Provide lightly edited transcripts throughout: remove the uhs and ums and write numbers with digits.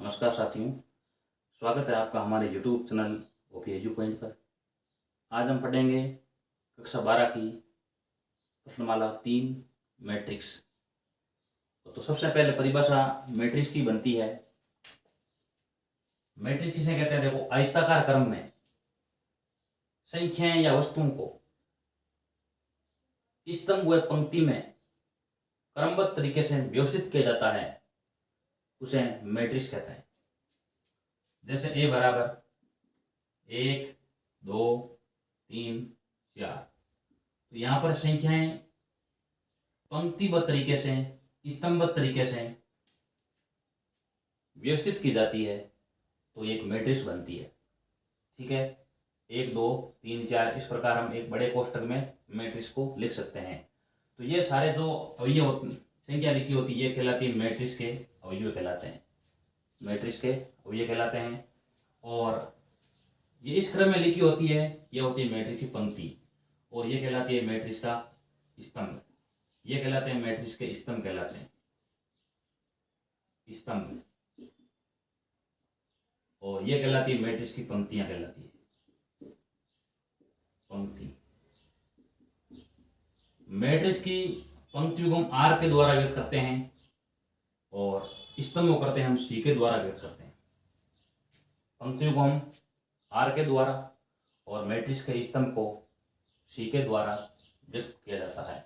नमस्कार साथियों, स्वागत है आपका हमारे YouTube channel OP edu point पर। आज हम पढ़ेंगे कक्षा 12 की प्रश्नमाला 3 मैट्रिक्स। तो सबसे पहले परिभाषा मैट्रिक्स की बनती है। मैट्रिक्स किसे कहते हैं? देखो, आयताकार क्रम में संख्याएं या वस्तुओं को स्तंभ व पंक्ति में क्रमबद्ध तरीके से व्यवस्थित किया जाता है, उसे मैट्रिक्स कहते हैं। जैसे ए बराबर 1 2 3 4। तो यहाँ पर संख्याएं पंक्तिबद्ध तरीके से, स्तंभबद्ध तरीके से व्यवस्थित की जाती है, तो एक मैट्रिक्स बनती है। ठीक है, 1 2 3 4 इस प्रकार हम एक बड़े कोष्ठक में मैट्रिक्स को लिख सकते हैं। तो ये सारे जो अवयव संख्या लिखी होती है, ये कहलाती है मैट्रिक्स के अवयव कहलाते हैं। मैट्रिक्स के अवयव कहलाते हैं। और ये इस क्रम में लिखी होती है, ये होती है मैट्रिक्स की पंक्ति, और ये कहलाती है मैट्रिक्स का स्तंभ। ये कहलाते हैं मैट्रिक्स के स्तंभ कहलाते हैं, स्तंभ। और ये कहलाती है मैट्रिक्स की पंक्तियां कहलाती है, पंक्ति। मैट्रिक्स की पंक्तियों को हम आर के द्वारा व्यक्त करते हैं और स्तंभ को करते हैं हम सी के द्वारा व्यक्त करते हैं। पंक्तियों को हम आर के द्वारा और मैट्रिक्स के स्तंभ को सी के द्वारा व्यक्त किया जाता है।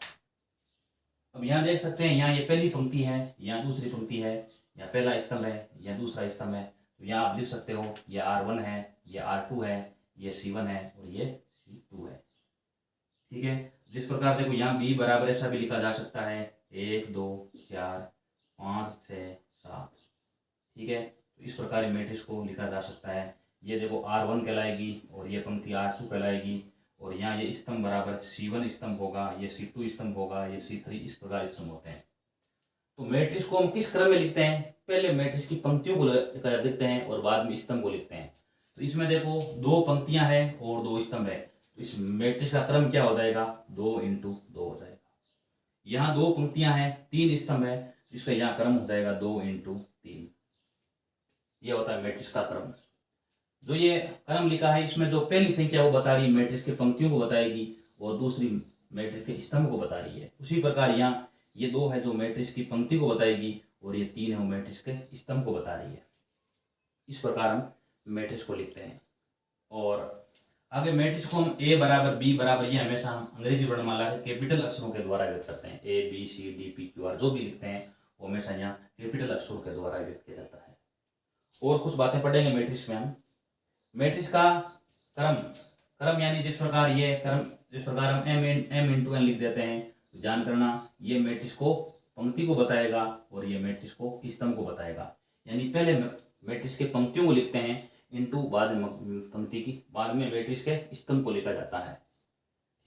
अब यहाँ देख सकते हैं, यहाँ ये पहली पंक्ति है, यहाँ दूसरी पंक्ति है, यहाँ पहला स्तंभ है, यहाँ दूसरा स्तंभ है। तो यहाँ आप लिख सकते हो, ये R1 है, ये R2 है, ये C1 है और ये C2 है। ठीक है, जिस प्रकार देखो यहाँ B बराबर ऐसा भी लिखा जा सकता है, 1 2 4 5 6 7। ठीक है, तो इस प्रकार मैट्रिक्स को लिखा जा सकता है। ये देखो R1 कहलाएगी और ये पंक्ति R2 कहलाएगी, और यहाँ ये स्तंभ बराबर C1 स्तंभ होगा, ये C2 स्तंभ होगा, ये C3, इस प्रकार स्तंभ होते हैं। तो मैट्रिक्स को हम किस क्रम में लिखते हैं? पहले मैट्रिक्स की पंक्तियों को लिखते हैं और बाद में स्तंभ को लिखते हैं। तो इसमें देखो 2 पंक्तियां हैं और 2 स्तंभ है, तो इस मैट्रिक्स का क्रम क्या हो जाएगा? 2 × 2 हो जाएगा। यहाँ 2 पंक्तियां हैं, 3 स्तंभ है, इसका यहाँ क्रम हो जाएगा 2 × 3। यह होता है मैट्रिक्स का क्रम। जो ये क्रम लिखा है, इसमें जो पहली संख्या वो बता रही है मैट्रिक्स की पंक्तियों को बताएगी और दूसरी मैट्रिक्स के स्तंभ को बता रही है। उसी प्रकार यहाँ ये 2 है जो मैट्रिक्स की पंक्ति को बताएगी और ये 3 है वो मैट्रिक्स के स्तंभ को बता रही है। इस प्रकार हम मैट्रिक्स को लिखते हैं। और आगे मैट्रिक्स को हम ए बराबर बी बराबर, ये हमेशा हम अंग्रेजी वर्णमाला के कैपिटल अक्षरों के द्वारा व्यक्त करते हैं। A B C D P Q R जो भी लिखते हैं वो हमेशा यहाँ कैपिटल अक्षरों के द्वारा व्यक्त किया जाता है। और कुछ बातें पढ़ेंगे मैट्रिक्स में हम। मैट्रिक्स का क्रम यानी जिस प्रकार ये क्रम, जिस प्रकार हम m × n लिख देते हैं, ध्यान करना, ये मैट्रिक्स को पंक्ति को बताएगा और ये मैट्रिक्स को स्तंभ को बताएगा। यानी पहले मैट्रिक्स के पंक्तियों को लिखते हैं इनटू, बाद में पंक्ति की, बाद में मैट्रिक्स के स्तंभ को लिखा जाता है।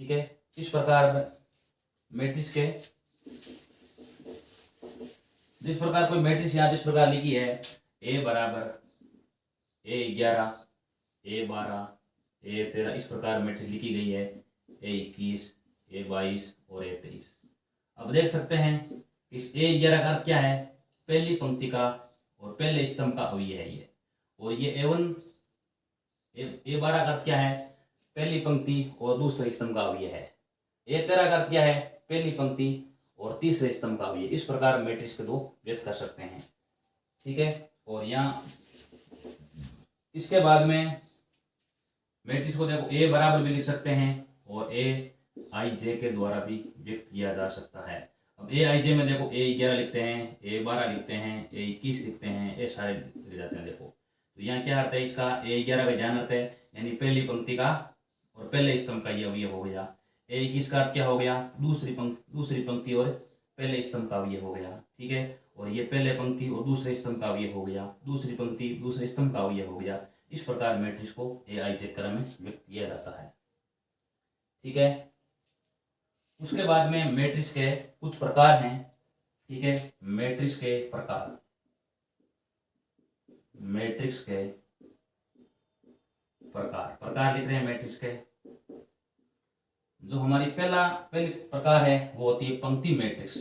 ठीक है, इस प्रकार मैट्रिक्स के, जिस प्रकार कोई मैट्रिक्स यहाँ जिस प्रकार लिखी है, ए बराबर A11 A12 A13, इस प्रकार मैट्रिक्स लिखी गई है, A21 A22 और A23। अब देख सकते हैं इस A11 का अर्थ क्या है? पहली पंक्ति का और पहले स्तंभ का अवयव है ये। और ये A12 का अर्थ क्या है? पहली पंक्ति और दूसरे स्तंभ का अवयव है। A13 का अर्थ क्या है? पहली पंक्ति और तीसरे स्तंभ का अवयव। इस प्रकार मैट्रिक्स के 2 व्यक्त कर सकते हैं। ठीक है, और यहाँ इसके बाद में मैट्रिक्स को देखो ए बराबर भी लिख सकते हैं और AIJ के द्वारा भी व्यक्त किया जा सकता है। अब AIJ में देखो A11 लिखते हैं, A12 लिखते हैं, A21 लिखते हैं, ये सारे लिखे जाते हैं। देखो, तो यहाँ क्या अर्थ है इसका? A11 का ध्यान अर्थ है, यानी पहली पंक्ति का और पहले स्तंभ का ये अवयव हो गया। A21 का अर्थ क्या हो गया? दूसरी पंक्ति और पहले स्तंभ का अवयव हो गया। ठीक है, और ये पहले पंक्ति और दूसरे स्तंभ का अवयव हो गया, दूसरी पंक्ति दूसरे स्तंभ का अवयव हो गया। इस प्रकार मैट्रिक्स को AIJ क्रम में व्यक्त किया जाता है। ठीक है, उसके बाद में मैट्रिक्स के कुछ प्रकार हैं। ठीक है, मैट्रिक्स के प्रकार, मैट्रिक्स के प्रकार लिख रहे हैं मैट्रिक्स के। जो हमारी पहली प्रकार है वो होती है पंक्ति मैट्रिक्स।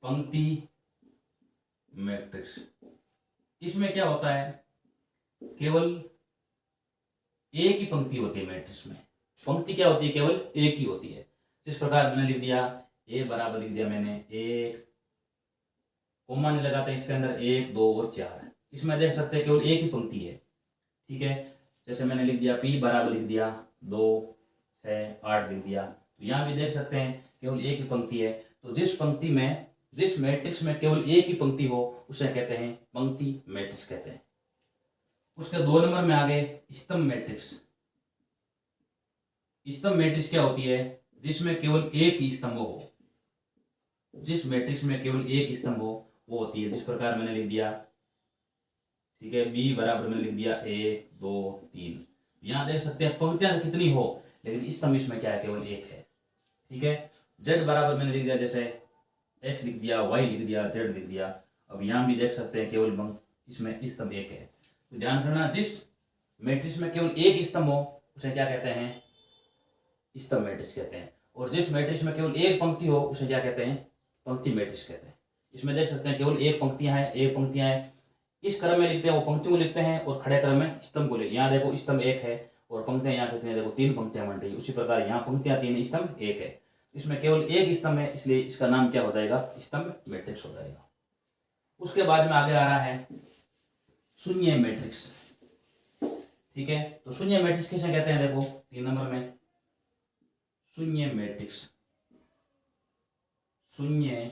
पंक्ति मैट्रिक्स इसमें क्या होता है, केवल एक ही पंक्ति होती है मैट्रिक्स में। पंक्ति क्या होती है, केवल एक ही होती है। जिस प्रकार मैंने लिख दिया ए बराबर लिख दिया मैंने एक, कोमा नहीं लगाते इसके अंदर, 1 2 और 4। इसमें देख सकते हैं केवल एक ही पंक्ति है, ठीक है। जैसे मैंने लिख दिया पी बराबर लिख दिया 2 6 8 लिख दिया, तो यहाँ भी देख सकते हैं केवल एक ही पंक्ति है। तो जिस पंक्ति में, जिस मैट्रिक्स में केवल एक ही पंक्ति हो उसे कहते हैं पंक्ति मैट्रिक्स कहते हैं। उसके 2 नंबर में आ गए स्तंभ मैट्रिक्स। स्तंभ मैट्रिक्स क्या होती है, जिसमें केवल एक ही स्तंभ हो। जिस मैट्रिक्स में केवल एक स्तंभ हो वो होती है। जिस प्रकार मैंने लिख दिया, ठीक है, बी बराबर मैंने लिख दिया 1 2 3। यहाँ देख सकते हैं पंक्तियां कितनी हो लेकिन स्तंभ इसमें क्या है, केवल एक है, ठीक है। जेड बराबर मैंने लिख दिया, जैसे एक्स लिख दिया, वाई लिख दिया, जेड लिख दिया। अब यहाँ भी देख सकते हैं केवल इसमें स्तंभ एक है। तो ध्यान करना, जिस मैट्रिक्स में केवल एक स्तंभ हो उसे क्या कहते हैं, स्तंभ मैट्रिक्स कहते हैं। और जिस मैट्रिक्स में केवल एक पंक्ति हो उसे क्या कहते हैं, पंक्ति मैट्रिक्स कहते हैं। इसमें देख सकते हैं केवल एक पंक्तियां हैं, एक पंक्तियां हैं। इस क्रम में लिखते हैं वो पंक्तियों को लिखते हैं और खड़े क्रम में स्तंभ को लिखते हैं। यहाँ देखो स्तंभ एक है और पंक्तियां यहाँ कितनी है, देखो 3 पंक्तियां बन रही है। उसी प्रकार यहाँ पंक्तियां 3, स्तंभ एक है। इसमें केवल एक स्तंभ है, इसलिए इसका नाम क्या हो जाएगा, स्तंभ मैट्रिक्स हो जाएगा। उसके बाद में आगे आ रहा है शून्य मैट्रिक्स, ठीक है। तो शून्य मैट्रिक्स किसे कहते हैं, देखो 3 नंबर में शून्य मैट्रिक्स। शून्य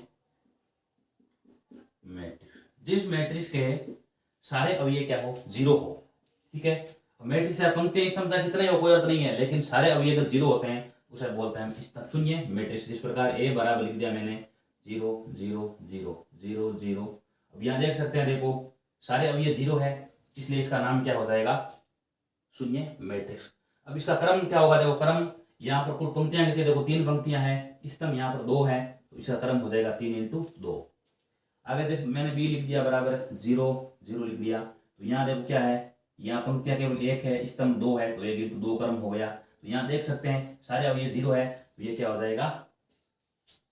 मैट्रिक्स, जिस मैट्रिक्स के सारे अवयव क्या हो, 0 हो, ठीक है। मैट्रिक्स है पंक्ति स्तंभता कितने हो कोई अर्थ नहीं है, लेकिन सारे अवयव अगर 0 होते हैं उसे बोलते हैं शून्य मैट्रिक्स। जिस प्रकार ए बराबर लिख दिया मैंने 0 0 0 0 0। अब यहाँ देख सकते हैं, देखो सारे अवयव 0 है, इसलिए इसका नाम क्या हो जाएगा, शून्य मैट्रिक्स। अब इसका क्रम क्या होगा, देखो क्रम यहाँ पर कुल पंक्तियां कितनी, देखो 3 पंक्तियां हैं, स्तंभ यहाँ पर 2 है, तो इसका क्रम हो जाएगा 3 × 2। आगे जैसे मैंने बी लिख दिया बराबर 0 0 लिख दिया, तो यहाँ देखो क्या है, यहाँ पंक्तियां केवल 1 है, स्तंभ 2 है, तो 1 × 2 क्रम हो गया। तो यहाँ देख सकते हैं सारे अवयव 0 है, तो ये क्या हो जाएगा,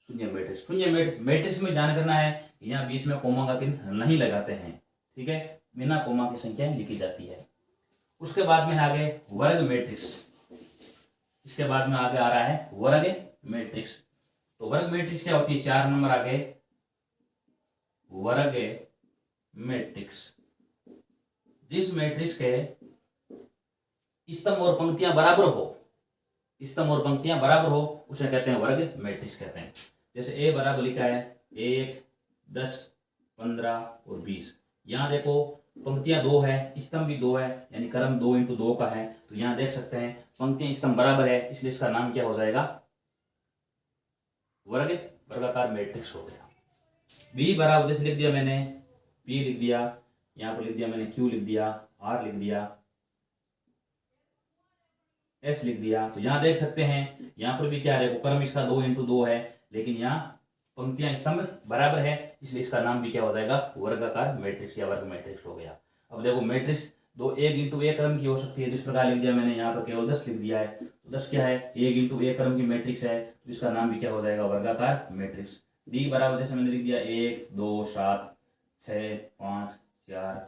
शून्य मैट्रिक्स। शून्य मैट्रिक्स में ध्यान करना है यहाँ बीच में कोमा का चिन्ह नहीं लगाते हैं, ठीक है, बिना कोमा की संख्या लिखी जाती है। उसके बाद में आगे वर्ग मैट्रिक्स। इसके बाद में आगे आ रहा है वर्ग मैट्रिक्स। तो वर्ग मैट्रिक्स क्या होती है, 4 नंबर आगे वर्ग मैट्रिक्स। जिस मैट्रिक्स के स्तंभ और पंक्तियां बराबर हो, स्तंभ और पंक्तियां बराबर हो उसे कहते हैं वर्ग मैट्रिक्स कहते हैं। जैसे ए बराबर लिखा है 1 10 15 और 20। यहाँ देखो पंक्तियां 2 है, स्तंभ भी 2 है, यानी क्रम 2 × 2 का है। तो यहाँ देख सकते हैं पंक्तियां स्तंभ बराबर है, इसलिए इसका नाम क्या हो जाएगा, वर्गाकार मैट्रिक्स हो गया। बी बराबर जैसे लिख दिया मैंने, पी लिख दिया, यहाँ पर लिख दिया मैंने क्यू लिख दिया, आर लिख दिया, एस लिख दिया। तो यहाँ देख सकते हैं यहाँ पर भी क्या है, क्रम इसका 2 × 2 है, लेकिन यहाँ पंक्तियां स्तंभ बराबर है, इसलिए इसका नाम भी क्या हो जाएगा, वर्गाकार मैट्रिक्स या वर्ग मैट्रिक्स हो गया। अब देखो मैट्रिक्स 1 × 1 क्रम की हो सकती है। जिस प्रकार लिख दिया मैंने यहाँ पर केवल 10 लिख दिया है, तो 10 क्या है, 1 × 1 क्रम की मैट्रिक्स है, तो इसका नाम भी क्या हो जाएगा, वर्गाकार मैट्रिक्स। डी बराबर जैसे मैंने लिख दिया 1 2 7 6 5 4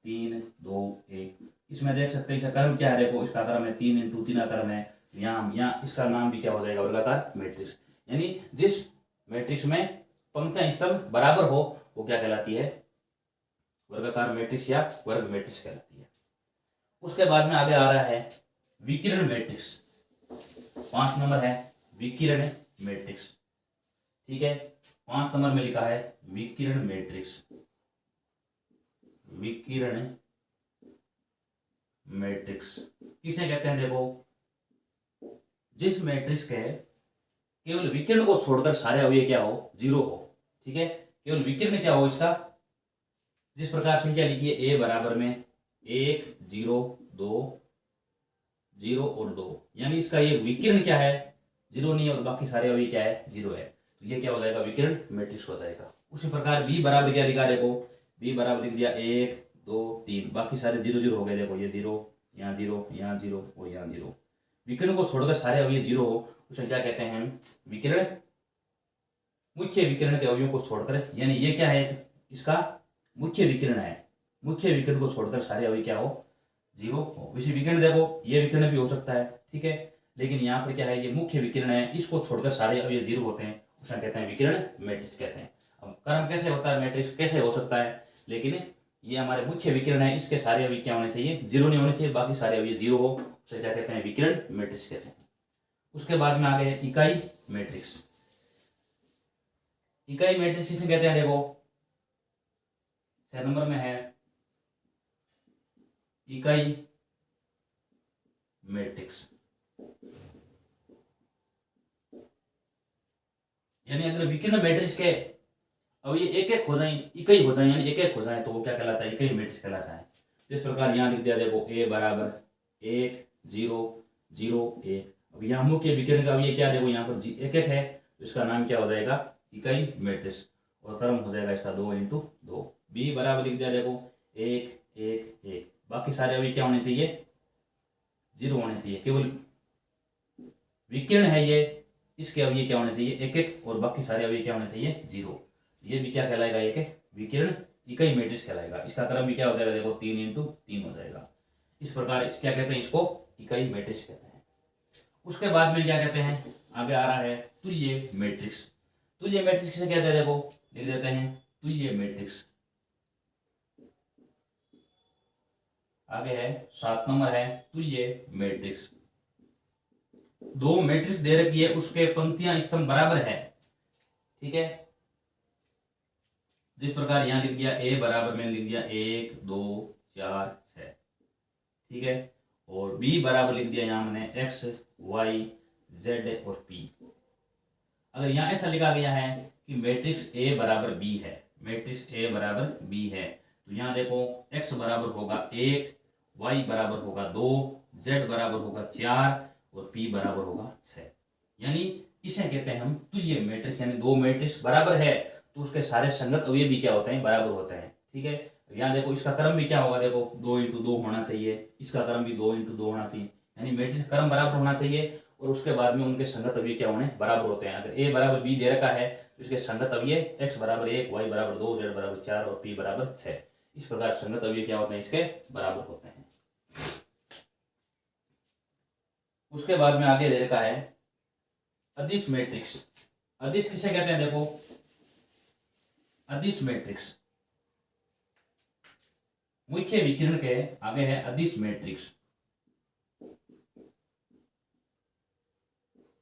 3 2 1। इसमें देख सकते हैं इसका क्रम क्या है, देखो इसका क्रम है 3 × 3 क्रम है। यहाँ इसका नाम भी क्या हो जाएगा, वर्गाकार मैट्रिक्स। यानी जिस मैट्रिक्स में पंक्तियां स्तंभ बराबर हो वो क्या कहलाती है, वर्गाकार मैट्रिक्स या वर्ग मैट्रिक्स कहलाती है। उसके बाद में आगे आ रहा है विकिरण मैट्रिक्स। 5 नंबर है विकिरण मैट्रिक्स, ठीक है। 5 नंबर में लिखा है विकिरण मैट्रिक्स। विकिरण मैट्रिक्स किसे कहते हैं, देखो जिस मैट्रिक्स के केवल विकिरण को छोड़कर सारे अवयव क्या हो, 0 हो, ठीक है। केवल विकिरण क्या हो इसका, जिस प्रकार संख्या लिखी है ए बराबर में 1 0 2 0 और 2, यानी इसका ये विकिरण क्या है, 0 नहीं है, और बाकी सारे अवयव क्या है, 0 है। तो ये क्या हो जाएगा, विकिरण मैट्रिक्स हो जाएगा। उसी प्रकार बी बराबर क्या लिखा, देखो बी बराबर लिख दिया 1 2 3, बाकी सारे 0 0 हो गए। देखो ये 0 यहाँ 0 यहाँ 0 और यहाँ 0। विकिरण को छोड़कर सारे अवयव 0 हो उसे क्या कहते हैं, विकिरण। मुख्य विकिरण के अवयवों को छोड़कर, यानी ये क्या है, इसका मुख्य विकिरण है, मुख्य विकर्ण को छोड़कर सारे अवयव क्या हो, जीरो हो। इसी विकर्ण देखो, ये विकर्ण भी हो सकता है, ठीक है, लेकिन यहाँ पर क्या है, ये मुख्य विकर्ण है, इसको छोड़कर सारे अवयव जीरो होते हैं, उसे कहते हैं विकर्ण मैट्रिक्स कहते हैं। अब क्रम कैसे होता है, मैट्रिक्स कैसे हो सकता है, लेकिन ये हमारे मुख्य विकर्ण है, इसके सारे अवयव क्या होने चाहिए, जीरो नहीं होने चाहिए, बाकी सारे अवयव जीरो हो, उसे क्या कहते हैं, विकर्ण मैट्रिक्स कहते हैं। उसके बाद में आ गए इकाई मैट्रिक्स। इकाई मैट्रिक्स किसे कहते हैं, देखो 6 नंबर में है इकाई मैट्रिक्स। यानी अगर विकर्ण मैट्रिक्स के अब ये एक एक हो जाए, इकाई हो जाए, यानी एक एक हो जाए, तो वो क्या कहलाता है, इकाई मैट्रिक्स कहलाता है। जिस प्रकार यहाँ लिख दिया देखो a बराबर 1 0 0 1। अब यहाँ मुख्य विकर्ण का अब ये क्या देखो, यहाँ पर एक एक है, तो इसका नाम क्या हो जाएगा, इकाई मैट्रिक्स, और क्रम हो जाएगा इसका 2 × 2। b बराबर लिख दिया देखो 1 1 1। बाकी सारे अभी क्या होने चाहिए, जीरो होने चाहिए, केवल विकर्ण है ये, इसके अवयव क्या होने चाहिए, एक एक, और बाकी सारे अवयव क्या होने चाहिए, जीरो। ये भी क्या कहलाएगा, एक विकर्ण इकाई मैट्रिक्स कहलाएगा। इसका क्रम भी क्या हो जाएगा, देखो 3 × 3 हो जाएगा। इस प्रकार क्या कहते हैं, इसको इकाई मैट्रिक्स कहते हैं। उसके बाद में क्या कहते हैं, आगे आ रहा है तुल्य मैट्रिक्स। तुल्य मैट्रिक्स किसे कहते हैं, देखो लिख देते हैं तुल्य मैट्रिक्स। आगे है 7 नंबर है तुल्य मैट्रिक्स। दो मैट्रिक्स दे रखी है, उसके पंक्तियां स्तंभ बराबर है, ठीक है। जिस प्रकार यहां लिख दिया a बराबर में लिख दिया 1 2 4 6, ठीक है, और b बराबर लिख दिया यहाँ मैंने x y z और p। अगर यहाँ ऐसा लिखा गया है कि मैट्रिक्स a बराबर b है, मैट्रिक्स a बराबर b है, तो यहाँ देखो x बराबर होगा 1, y बराबर होगा 2, z बराबर होगा 4 और p बराबर होगा 6। यानी इसे कहते हैं हम तुल्य मैट्रिक्स। यानी दो मैट्रिक्स बराबर है तो उसके सारे संगत अवयव भी क्या होते हैं, बराबर होते हैं, ठीक है। यहाँ देखो इसका क्रम भी क्या होगा, देखो 2 × 2 होना चाहिए, इसका क्रम भी 2 × 2 होना चाहिए, यानी मैट्रिक्स क्रम बराबर होना चाहिए, और उसके बाद में उनके संगत अवयव क्या होने, बराबर होते हैं। अगर a बराबर b दे रखा है तो इसके संगत अवयव x बराबर 1, y बराबर 2, z बराबर 4 और p बराबर 6। इस प्रकार संगत अवयव क्या होते हैं, इसके बराबर होते हैं। उसके बाद में आगे दे रखा है अदिश मैट्रिक्स। अदिश किसे कहते हैं, देखो अदिश मैट्रिक्स मुख्य विकर्ण के आगे है अदिश मैट्रिक्स।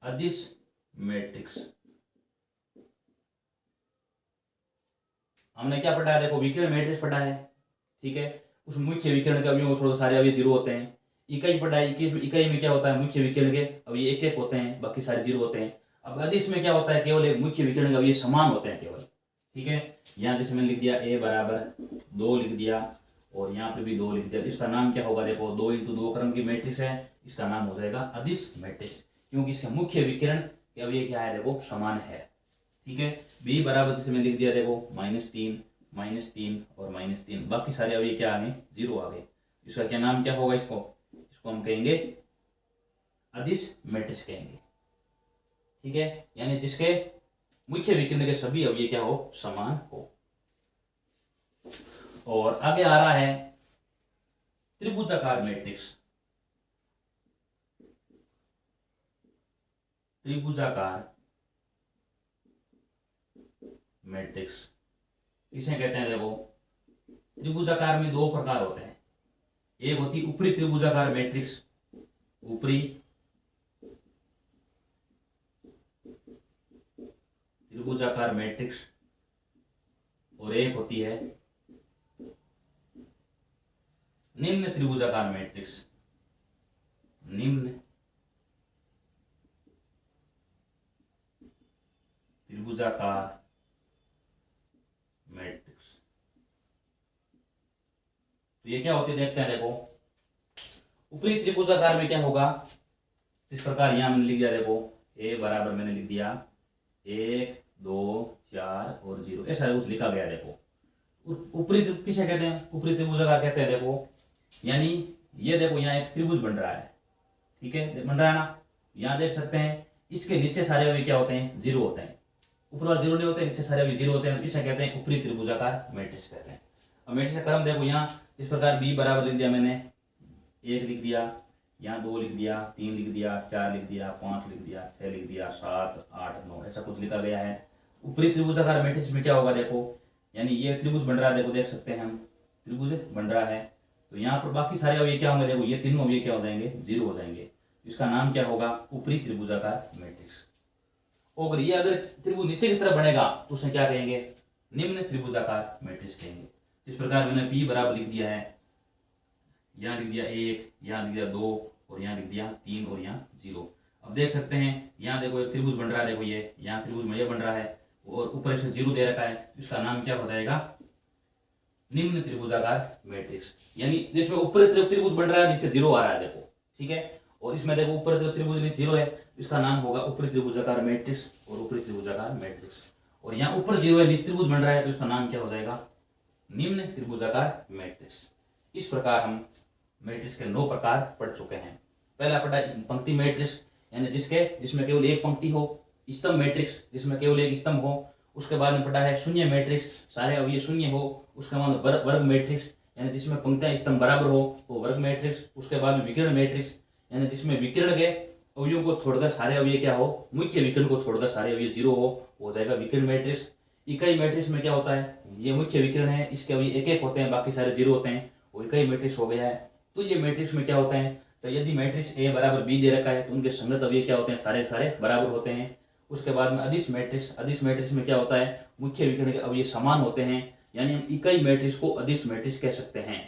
अदिश मैट्रिक्स हमने क्या पढ़ा है, देखो विकर्ण मैट्रिक्स पढ़ा है, ठीक है। उस मुख्य विकर्ण के अवयव छोड़ो सारे अवयव जीरो होते हैं। इकाई पढ़ा है, इकाई में क्या होता है, मुख्य विकर्ण के अवयव एक एक होते हैं, बाकी सारे जीरो होते हैं। अब अदिश में क्या होता है, केवल एक मुख्य विकर्ण के अवयव समान होते हैं केवल, ठीक है। यहाँ जैसे मैंने लिख दिया a बराबर 2 लिख दिया, और यहाँ पे भी 2 लिख दिया, इसका नाम क्या होगा, देखो 2 × 2 क्रम की मैट्रिक्स है, इसका नाम हो जाएगा अदिश मैट्रिक्स, क्योंकि इसके मुख्य विकर्ण के अवयव क्या है, देखो समान है, ठीक है। b बराबर जैसे मैंने लिख दिया देखो -3 और -3, बाकी सारे अवयव क्या आ गए, जीरो आ गए। इसका क्या नाम क्या होगा, इसको हम कहेंगे अदिश मैट्रिक्स कहेंगे, ठीक है। यानी जिसके मुख्य विकर्ण के सभी अवयव क्या हो, समान हो। और आगे आ रहा है त्रिभुजाकार मैट्रिक्स। त्रिभुजाकार मैट्रिक्स इसे कहते हैं, देखो त्रिभुजाकार में दो प्रकार होते हैं। एक होती ऊपरी त्रिभुजाकार मैट्रिक्स, ऊपरी त्रिभुजाकार मैट्रिक्स, और एक होती है निम्न त्रिभुजाकार मैट्रिक्स। निम्न त्रिभुजाकार मैट्रिक्स, तो ये क्या होती है, देखते हैं। देखो ऊपरी त्रिभुजाकार में क्या होगा, जिस प्रकार यहां मैंने लिख दिया, देखो a बराबर मैंने लिख दिया 1 2 4 और 0, ऐसा कुछ लिखा गया। देखो ऊपरी किसे कहते हैं, ऊपरी त्रिभुजाकार कहते हैं। देखो यानी ये देखो यहाँ एक त्रिभुज बन रहा है, ठीक है, बन रहा है ना, यहाँ देख सकते हैं। इसके नीचे सारे अवयव क्या होते हैं, जीरो होते हैं। ऊपर वाले जीरो नहीं होते, नीचे सारे अवयव जीरो होते हैं, इसे कहते हैं ऊपरी त्रिभुजाकार मैट्रिक्स कहते हैं। अब मैट्रिक्स का क्रम देखो, यहाँ इस प्रकार बी बराबर लिख दिया मैंने, 1 लिख दिया, यहाँ 2 लिख दिया, 3 लिख दिया, 4 लिख दिया, 5 लिख दिया, 6 लिख दिया, 7 8 9 ऐसा कुछ लिखा गया है। ऊपरी त्रिभुजाकार मैट्रिक्स में क्या होगा देखो, यानी ये त्रिभुज बन रहा है, देखो देख सकते हैं हम त्रिभुज बन रहा है, तो यहाँ पर बाकी सारे अवयव क्या होंगे, देखो ये तीनों अवयव क्या हो जाएंगे, 0 हो जाएंगे। इसका नाम क्या होगा, ऊपरी त्रिभुजाकार मैट्रिक्स। और ये अगर त्रिभुज नीचे की तरफ बनेगा तो उसे क्या कहेंगे, निम्न त्रिभुजाकार मैट्रिक्स कहेंगे। इस प्रकार मैंने P बराबर लिख दिया है, यहाँ लिख दिया 1, यहाँ लिख दिया 2 और यहाँ लिख दिया 3 और यहाँ 0। अब देख सकते हैं यहाँ देखो एक त्रिभुज बन रहा है, देखो ये यहाँ त्रिभुज में ये बन रहा है और ऊपर से 0 दे रखा है, इसका नाम क्या हो जाएगा, निम्न त्रिभुजाकार मैट्रिक्स। यानी जिसमें ऊपर त्रिभुज बन रहा है, नीचे 0 आ रहा है देखो, ठीक है। और इसमें देखो ऊपर त्रिभुज नीचे 0 है, इसका नाम होगा ऊपरी त्रिभुजाकार मैट्रिक्स और ऊपरी त्रिभुजाकार मैट्रिक्स। और यहाँ ऊपर 0 है, नीचे त्रिभुज बन रहा है, तो इसका नाम क्या हो जाएगा, निम्न त्रिभुजाकार मैट्रिक्स। इस प्रकार हम मैट्रिक्स के 9 प्रकार पढ़ चुके हैं। पहला पढ़ा पंक्ति मैट्रिक्स, यानी जिसमें केवल एक पंक्ति हो, स्तंभ मैट्रिक्स जिसमें केवल एक स्तंभ हो। उसके बाद में पढ़ा है शून्य मैट्रिक्स, सारे अवयव शून्य हो। उसके बाद वर्ग मैट्रिक्स, यानी जिसमें पंक्तियां स्तंभ बराबर हो वो वर्ग मैट्रिक्स। उसके बाद में विकर्ण मैट्रिक्स, यानी जिसमें विकर्ण के अवयवों को छोड़कर सारे अवयव क्या हो, मुख्य विकर्ण को छोड़कर सारे अवयव 0 हो जाएगा विकर्ण मैट्रिक्स। इकाई मैट्रिक्स में क्या होता है, ये मुख्य विकर्ण है, इसके अवयव 1-1 होते हैं, बाकी सारे 0 होते हैं, वो इकाई मैट्रिक्स हो गया है। तो ये मैट्रिक्स में क्या होता है, तो यदि मैट्रिक्स A बराबर B दे रखा है तो उनके संगत अवयव क्या होते हैं, सारे सारे बराबर होते हैं। उसके बाद में अदिश मैट्रिक्स, अदिश मैट्रिक्स में क्या होता है, मुख्य विकर्ण के अवयव समान होते हैं, यानी हम इकाई मैट्रिक्स को अदिश मैट्रिक्स कह सकते हैं।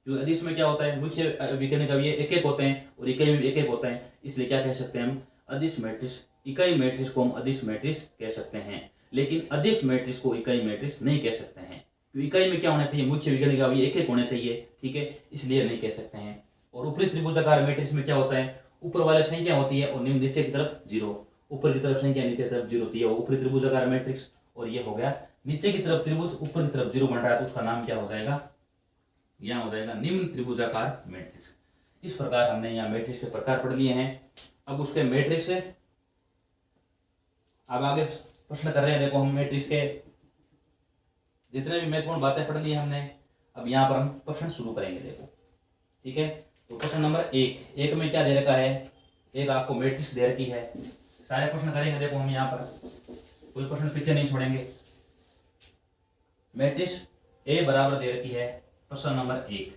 क्योंकि अदिश में क्या होता है, मुख्य विकर्ण के अवयव 1-1 होते हैं और इकाई में 1-1 होता है, इसलिए क्या कह सकते हैं हम, अदिश मैट्रिक्स। इकाई मैट्रिक्स को हम अदिश मैट्रिक्स कह सकते हैं, लेकिन अदिश मैट्रिक्स को इकाई मैट्रिक्स नहीं कह सकते हैं। क्योंकि इकाई में क्या होना चाहिए, मुख्य विकर्ण का अवयव 1-1 होना चाहिए, ठीक है, इसलिए नहीं कह सकते हैं। और ऊपरी त्रिभुजाकार मैट्रिक्स में क्या होता है, ऊपर वाले संख्या होती है और नीचे की तरफ 0, ऊपर की तरफ संख्या नीचे की तरफ 0 होती है, वो ऊपरी त्रिभुजाकार मैट्रिक्स। और ये हो गया नीचे की तरफ त्रिभुज, ऊपर की तरफ 0 बन रहा है, तो उसका नाम क्या हो जाएगा, यहाँ हो जाएगा निम्न त्रिभुजाकार मैट्रिक्स। इस प्रकार हमने यहाँ मैट्रिक्स के प्रकार पढ़ लिए हैं। अब उसके मैट्रिक्स से अब आगे प्रश्न कर रहे हैं। देखो हम मैट्रिक्स के जितने भी महत्वपूर्ण बातें पढ़ ली हमने, अब यहाँ पर हम प्रश्न शुरू करेंगे, देखो ठीक है। तो प्रश्न नंबर 1 में क्या दे रखा है, एक आपको मैट्रिक्स दे रखी है, सारे प्रश्न करेंगे। देखो हम यहाँ पर कोई प्रश्न पीछे नहीं छोड़ेंगे। मैट्रिक्स A बराबर दे रखी है, प्रश्न नंबर 1,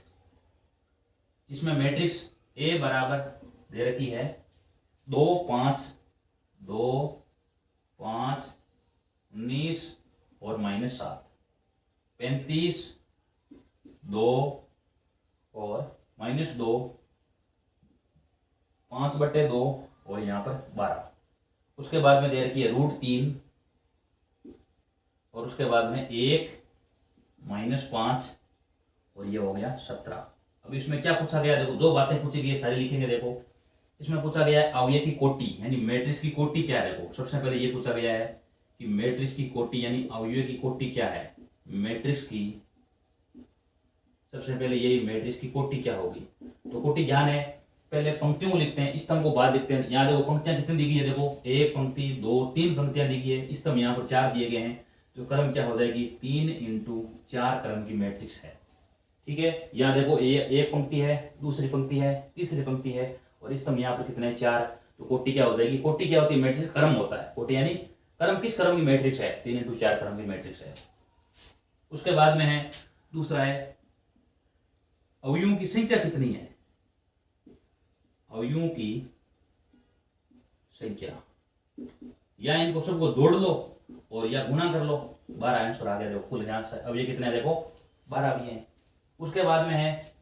इसमें मैट्रिक्स A बराबर दे रखी है 2 5 2 5 19 और -7, 35 2 और -2, 5/2 और यहाँ पर 12। उसके बाद में दे रखी है √3 और उसके बाद में 1 -5 और ये हो गया 17। अब इसमें क्या पूछा गया, देखो 2 बातें पूछी गई, सारी लिखेंगे। देखो इसमें पूछा गया है अवयव की कोटि, यानी मैट्रिक्स की कोटि क्या है। देखो सबसे पहले ये पूछा गया है कि मैट्रिक्स की कोटि यानी अवयव की कोटि क्या है। मैट्रिक्स की सबसे पहले यही मैट्रिक्स की कोटि क्या होगी, तो कोटि ज्ञान है। पहले पंक्तियों को लिखते हैं, स्तंभ को बाद लिखते हैं। यहाँ देखो पंक्तियां कितनी दी गई है, देखो 1 पंक्ति 2 3 पंक्तियां दी गई है, स्तंभ यहाँ पर 4 दिए गए हैं, तो क्रम क्या हो जाएगी, 3 × 4 क्रम की मैट्रिक्स है, ठीक है। यहाँ देखो एक पंक्ति है, दूसरी पंक्ति है, तीसरी पंक्ति है और स्तंभ यहाँ पर कितने 4, तो कोटि क्या हो जाएगी। कोटि क्या होती है, मैट्रिक्स क्रम होता है। कोटि यानी क्रम, किस क्रम की मैट्रिक्स है, 3 × 4 क्रम की मैट्रिक्स है। उसके बाद में है दूसरा है अवयवों की संख्या कितनी है, अवयवों की संख्या, या इनको सबको जोड़ लो और या गुणा कर लो, 12 आंसर आ गया। देखो कुल यहाँ से अवयव कितने हैं, देखो 12 भी हैं। उसके बाद में है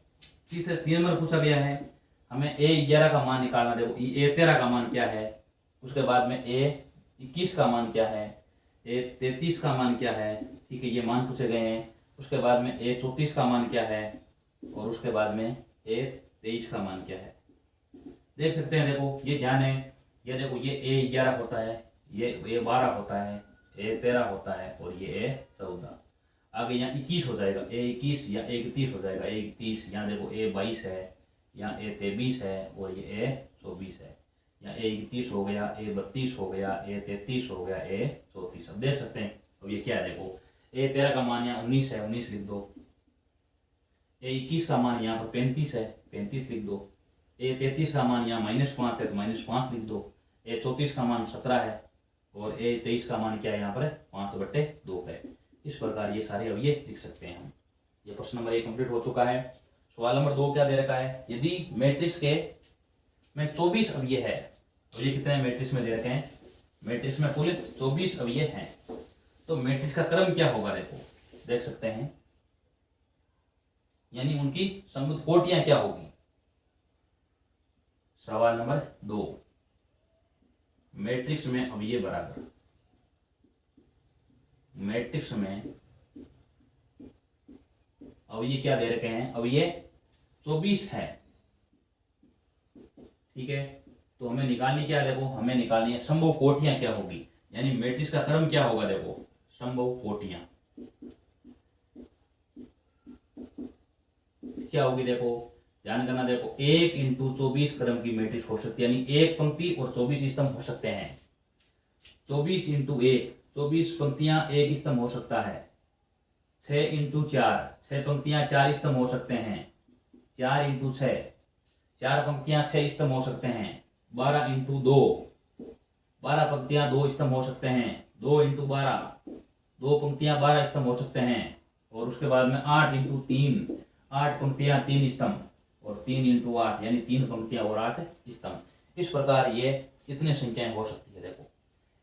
तीसरे 3 नंबर पूछा गया है हमें A11 का मान निकालना। देखो A13 का मान क्या है, उसके बाद में A21 का मान क्या है, A33 का मान क्या है, ठीक है, ये मान पूछे गए हैं। उसके बाद में A34 का मान क्या है और उसके बाद में A23 का मान क्या है, देख सकते हैं। देखो ये ध्यान है, ये देखो ये A11 होता है, ये A12 होता है, A13 होता है और ये A14। आगे यहाँ 21 हो जाएगा, A21 या A31 हो जाएगा, A31। यहाँ देखो A22 है, यहाँ A23 है और ये A24 है। यहाँ A31 हो गया, A32 हो गया, A33 हो गया, A34। अब देख सकते हैं अब ये क्या है, देखो A13 का मान यहाँ 19 है, 19 लिख दो, A21 का मान यहाँ पर 35 है, 35 लिख दो। A33 का मान यहाँ -5 है तो -5 लिख दो। A34 का मान 17 है और A23 का मान क्या है यहाँ पर 5/2 है। इस प्रकार ये सारे अवयव लिख सकते हैं हम। ये प्रश्न नंबर 1 कंप्लीट हो चुका है। सवाल नंबर 2 क्या दे रखा है, यदि मैट्रिक्स के में 24 अवयव है, अवयव कितने हैं मैट्रिक्स में दे रखे हैं, मैट्रिक्स में कुल 24 अवयव हैं, तो मैट्रिक्स का क्रम क्या होगा, देखो देख सकते हैं, यानी उनकी संयुक्त कोटियां क्या होगी। सवाल नंबर 2, मैट्रिक्स में अवयव बराबर, मैट्रिक्स में अवयव क्या दे रखे हैं, अवयव 24 है, ठीक है। तो हमें निकालनी क्या है, देखो हमें निकालनी है संभव कोटियां क्या होगी, यानी मैट्रिक्स का क्रम क्या होगा, देखो संभव कोटियां क्या होगी, देखो ध्यान करना, देखो 1 × 24 क्रम की मैट्रिक्स हो सकती है, यानी एक पंक्ति और 24 स्तंभ हो सकते हैं। 24 × 1 24 पंक्तियां एक स्तंभ हो सकता है। 6 × 4 6 पंक्तियां 4 स्तंभ हो सकते हैं। 4 × 6 4 पंक्तियां 6 स्तंभ हो सकते हैं। 12 × 2 12 पंक्तियां 2 स्तंभ हो सकते हैं। 2 × 12 2 पंक्तियां 12 स्तंभ हो सकते हैं। और उसके बाद में 8 × 3 8 पंक्तियां 3 स्तंभ और 3 × 8 यानी 3 पंक्तियां और 8 स्तंभ। इस प्रकार ये कितनी संख्याएं हो सकती है, देखो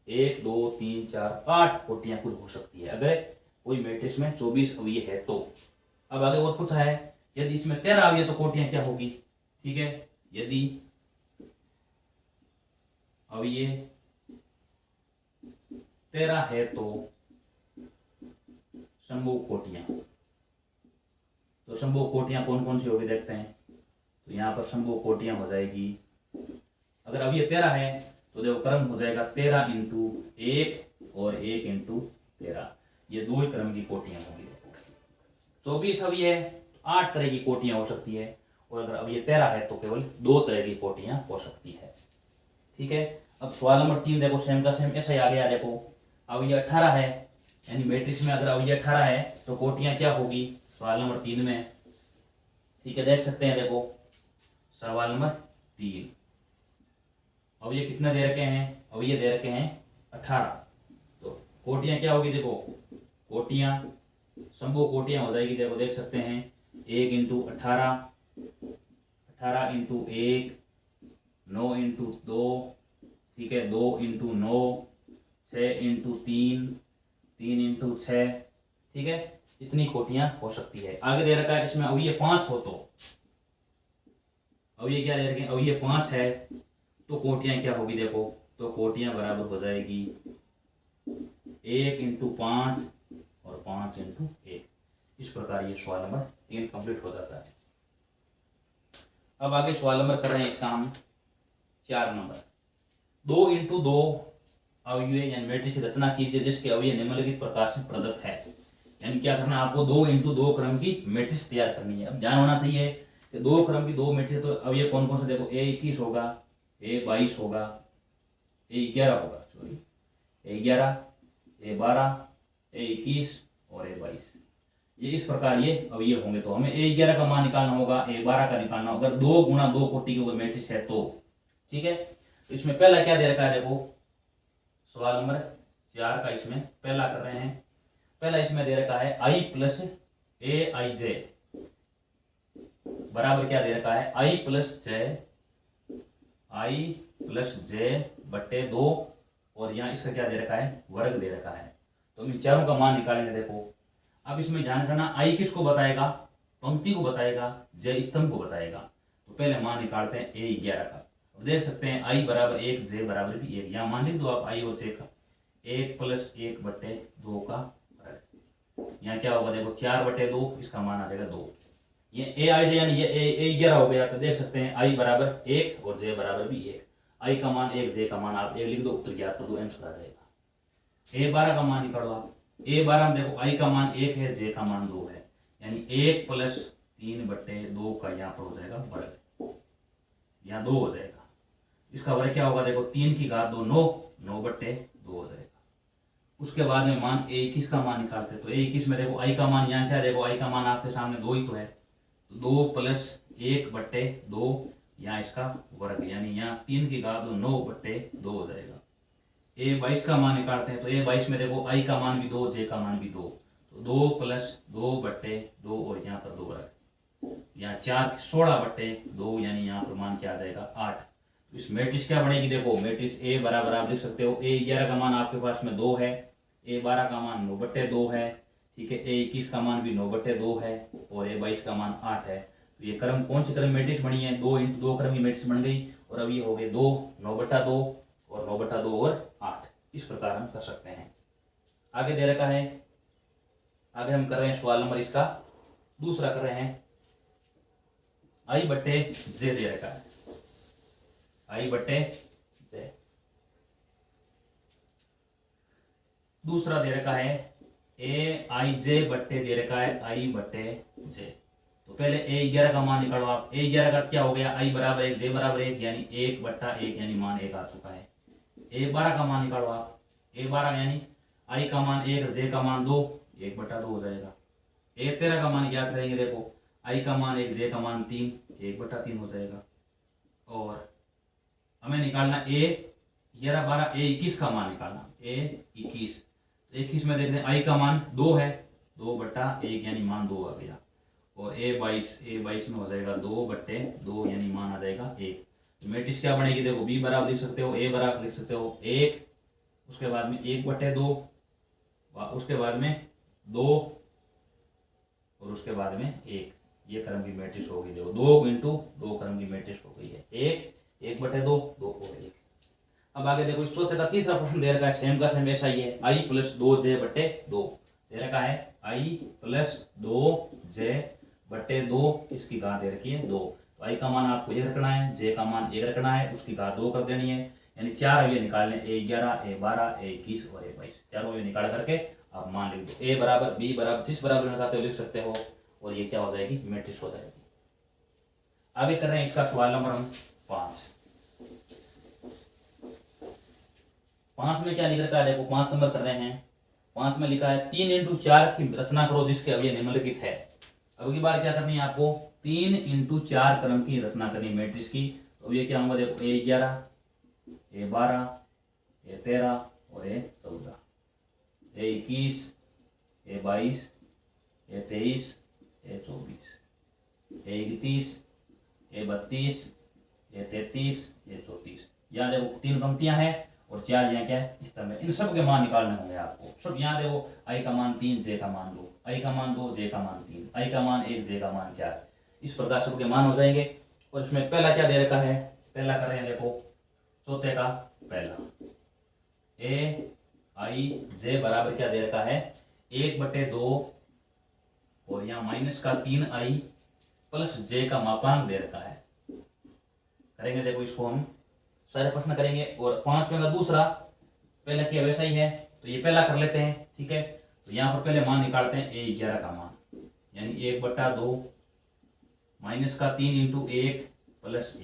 1 2 3 4 8 कोटियां कुल हो सकती है अगर कोई मैट्रिक्स में 24 अवयव है तो। अब आगे और पूछा है यदि इसमें 13 अवयव तो कोटियां क्या होगी, ठीक है। यदि अवयव 13 है तो संभव कोटियां, तो संभव कोटियां कौन कौन सी होगी देखते हैं। तो यहाँ पर संभव कोटियां हो जाएगी, अगर अवयव 13 है तो देखो क्रम हो जाएगा 13 × 1 और 1 × 13, ये 2 ही क्रम की कोटियां होंगी। 24 अवयव 8 तरह की कोटियां हो सकती है और अगर अवयव 13 है तो केवल 2 तरह की कोटियां हो सकती है, ठीक है। अब सवाल नंबर 3 देखो सेम का सेम ऐसा ही आ गया, देखो अवयव 18 है, यानी मैट्रिक्स में अगर अवयव 18 है तो कोटियां क्या होगी सवाल नंबर 3 में, ठीक है। देख सकते हैं, देखो सवाल नंबर 3 अवयव कितने दे रखे हैं, अवयव दे रखे हैं 18, तो कोटियां क्या होगी, देखो कोटियां संभव कोटियां हो जाएगी, देखो देख सकते हैं 1 × 18 18 × 1 9 × 2, ठीक है 2 × 9 6 × 3 3 × 6, ठीक है। इतनी कोटियां हो सकती है। आगे दे रखा है इसमें अवयव 5 हो तो अवयव क्या दे रखे हैं, अवयव 5 है तो कोटियां क्या होगी, देखो तो कोटियां बराबर हो जाएगी 1 × 5 और 5 × 1। इस प्रकार ये सवाल नंबर 3 कंप्लीट हो जाता है। अब आगे सवाल नंबर कर रहे हैं इसका हम 4 नंबर। 2 × 2 अवयव यानी मैट्रिक्स की रचना कीजिए जिसके अवयव निम्नलिखित प्रकार से प्रदत्त है, यानी क्या करना है आपको 2 × 2 क्रम की मैट्रिक्स तैयार करनी है। अब ध्यान होना चाहिए कि 2 क्रम की 2 मैट्रिक्स तो अवयव कौन कौन से, देखो A21 होगा, A22 होगा, A11 होगा, सॉरी A11 A12 A21 और A22, ये इस प्रकार ये अवयव होंगे। तो हमें A11 का मान निकालना होगा, A12 का निकालना होगा, अगर 2 × 2 कोटि की मैट्रिक्स है तो, ठीक है। तो इसमें पहला क्या दे रखा है, देखो सवाल नंबर 4 का इसमें पहला कर रहे हैं। पहला इसमें दे रखा है I + AIJ बराबर क्या दे रखा है, I + J/2 और यहाँ इसका क्या दे रखा है, वर्ग दे रखा है। तो हम इन चारों का मान निकालेंगे। देखो अब इसमें ध्यान करना I किसको बताएगा, पंक्ति को बताएगा, J स्तंभ को बताएगा। तो पहले मान निकालते हैं A11 का। अब देख सकते हैं I = 1 J = 1, यहाँ मान लिख दो आप I और J का 1 + 1/2 का वर्ग। यहाँ क्या होगा, देखो 4/2, इसका मान आ जाएगा 2। ये AIJ यानी ये A11 हो गया। तो देख सकते हैं I = 1 और J = 1, I का मान 1 J का मान आप 1 लिख दो, उत्तर ज्ञात कर दो, आंसर आ जाएगा। A12 का मान निकालो आप। A12 में देखो I का मान 1 है, J का मान 2 है, यानी 1 + 3/2 का यहाँ पर हो जाएगा वर्ग, यहाँ 2 हो जाएगा। इसका वर्ग क्या होगा, देखो 3 की घात 2 9 9/2 हो जाएगा। उसके बाद में मान A21 का मान निकालते हैं। तो A21 में देखो I का मान यहाँ क्या है, देखो I का मान आपके सामने 2 ही तो है, 2 प्लस 1 बट्टे 2, यहाँ इसका वर्ग, यानी यहाँ 3 की घात 9 बट्टे 2 हो जाएगा। a22 का मान निकालते हैं तो a22 में देखो i का मान भी 2, j का मान भी 2, तो 2 प्लस 2 बट्टे 2 और यहाँ पर 2 वर्ग, यहाँ 4 16 बट्टे 2, यानी यहाँ पर मान क्या आ जाएगा 8। तो इस मैट्रिक्स क्या बनेगी, देखो मैट्रिक्स a बराबर आप लिख सकते हो, a11 का मान आपके पास में 2 है, a12 का मान 9 बट्टे 2 है, ठीक है, a21 का मान भी 9 बट्टे 2 है और a22 का मान 8 है। तो ये क्रम कौन सी क्रम मैट्रिक्स बनी है, 2 × 2 क्रम की मैट्रिक्स बन गई। और अब ये हो गए 2 9 बट्टा 2 और 9 बट्टा 2 और 8। इस प्रकार हम कर सकते हैं। आगे दे रखा है, आगे हम कर रहे हैं सवाल नंबर इसका दूसरा कर रहे हैं, i बट्टे j दे रखा है, i बट्टे j। दूसरा दे रखा है aij बट्टे दे रखा है i बट्टे j। तो पहले a11 का मान निकालो आप। a11 का क्या हो गया, i बराबर 1 j बराबर 1, यानी 1 बट्टा 1 यानी मान 1 आ चुका है। a12 का मान निकालो आप, a12 यानी i का मान 1 j का मान 2, 1 बट्टा 2 हो जाएगा। a13 का मान याद करेंगे, देखो i का मान 1 j का मान 3, 1 बट्टा 3 हो जाएगा। और हमें निकालना a11 12 a21 का मान निकालना, a21 में देखते हैं i का मान 2 है, 2 बट्टा 1 यानी मान 2 आ गया। और a22 में हो जाएगा 2 बट्टे 2 यानी मान आ जाएगा 1। मैट्रिक्स क्या बनेगी, देखो b बराबर लिख सकते हो, a बराबर लिख सकते हो 1, उसके बाद में 1 बट्टे 2, उसके बाद में 2 और उसके बाद में 1। ये क्रम की मैट्रिक्स होगी, देखो 2 × 2 क्रम की मैट्रिक्स हो गई है, 1 बट्टे 2 2 और 1। अब आगे देखो इस चौथे का तीसरा प्रश्न दे रखा है, सेम का सेम ऐसा ही है, i प्लस 2j बट्टे 2 दे रखा है, i प्लस 2j बट्टे 2, इसकी घात दे रखी है 2। तो i का मान आपको 1 रखना है, j का मान 1 रखना है, उसकी घात 2 कर देनी है, यानी 4 अवयव निकालने, a11 a12 a21 और a22, चारों अवयव निकाल करके आप मान लिख दो। a बराबर b बराबर जिस बराबर में चाहते हो लिख सकते हो, और ये क्या हो जाएगी, मैट्रिक्स हो जाएगी। आगे कर रहे हैं इसका सवाल नंबर हम 5 में क्या लिख रखा है, देखो 5 नंबर कर रहे हैं। 5 में लिखा है 3 × 4 की रचना करो जिसके अवयव निम्नलिखित है। अब की बार क्या करनी है आपको, 3 × 4 क्रम की रचना करनी मैट्रिक्स की। तो ये क्या होगा, देखो a11 a12 a13 और a14, a21 a22 a23 a24 a31 a32 a33 a34। यहाँ देखो 3 पंक्तियां हैं और 4 यहाँ क्या है स्तंभ है। इन सब के मान निकालने होंगे आपको। सब यहाँ देखो i का मान 3 j का मान 2, i का मान 2 j का मान 3, i का मान 1 j का मान 4, इस प्रकार सबके मान हो जाएंगे। और इसमें पहला क्या दे रखा है, पहला कर रहे हैं देखो चौथे का पहला, aij बराबर क्या दे रखा है 1 बट्टे 2 और यहाँ माइनस का 3i प्लस j का मापांक दे रखा है। करेंगे देखो इसको हम सारे प्रश्न करेंगे। और 5वें का दूसरा, पहले क्या वैसा ही है, तो ये पहला कर लेते हैं, ठीक है। तो यहाँ पर पहले मान निकालते हैं a11 का मान, यानी 1 बट्टा 2 माइनस का 3 × 1 प्लस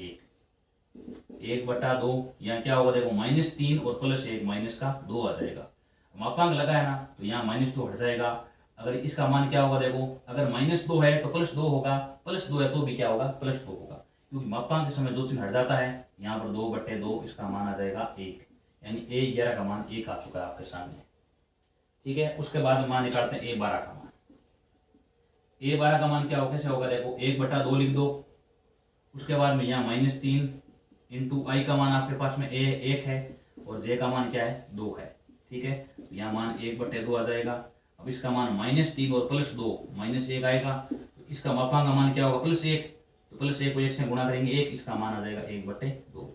1 बट्टा 2, यहाँ क्या होगा देखो -3 और प्लस 1 माइनस का 2 आ जाएगा। मापांक लगा है ना, तो यहाँ -2 हट जाएगा। अगर इसका मान क्या होगा देखो, अगर -2 है तो +2 होगा, +2 है तो भी क्या होगा +2 होगा, क्योंकि मापांक के समय 2 चिन्ह हट जाता है। यहाँ पर 2 बट्टे 2 इसका मान आ जाएगा 1, यानी a11 का मान 1 आ चुका है आपके सामने, ठीक है। उसके बाद में मान निकालते हैं a12 का मान। a12 का मान क्या होगा, कैसे होगा देखो 1 बट्टा 2 लिख दो, उसके बाद में यहाँ -3 × i का मान आपके पास में 1 है और j का मान क्या है 2 है, ठीक है। तो यहाँ मान 1 बट्टे 2 आ जाएगा। अब इसका मान -3 और +2 -1 आएगा, तो इसका मापांक का मान क्या होगा +1, तो +1 को 1 से गुणा करेंगे 1, इसका मान आ जाएगा 1 बट्टे 2।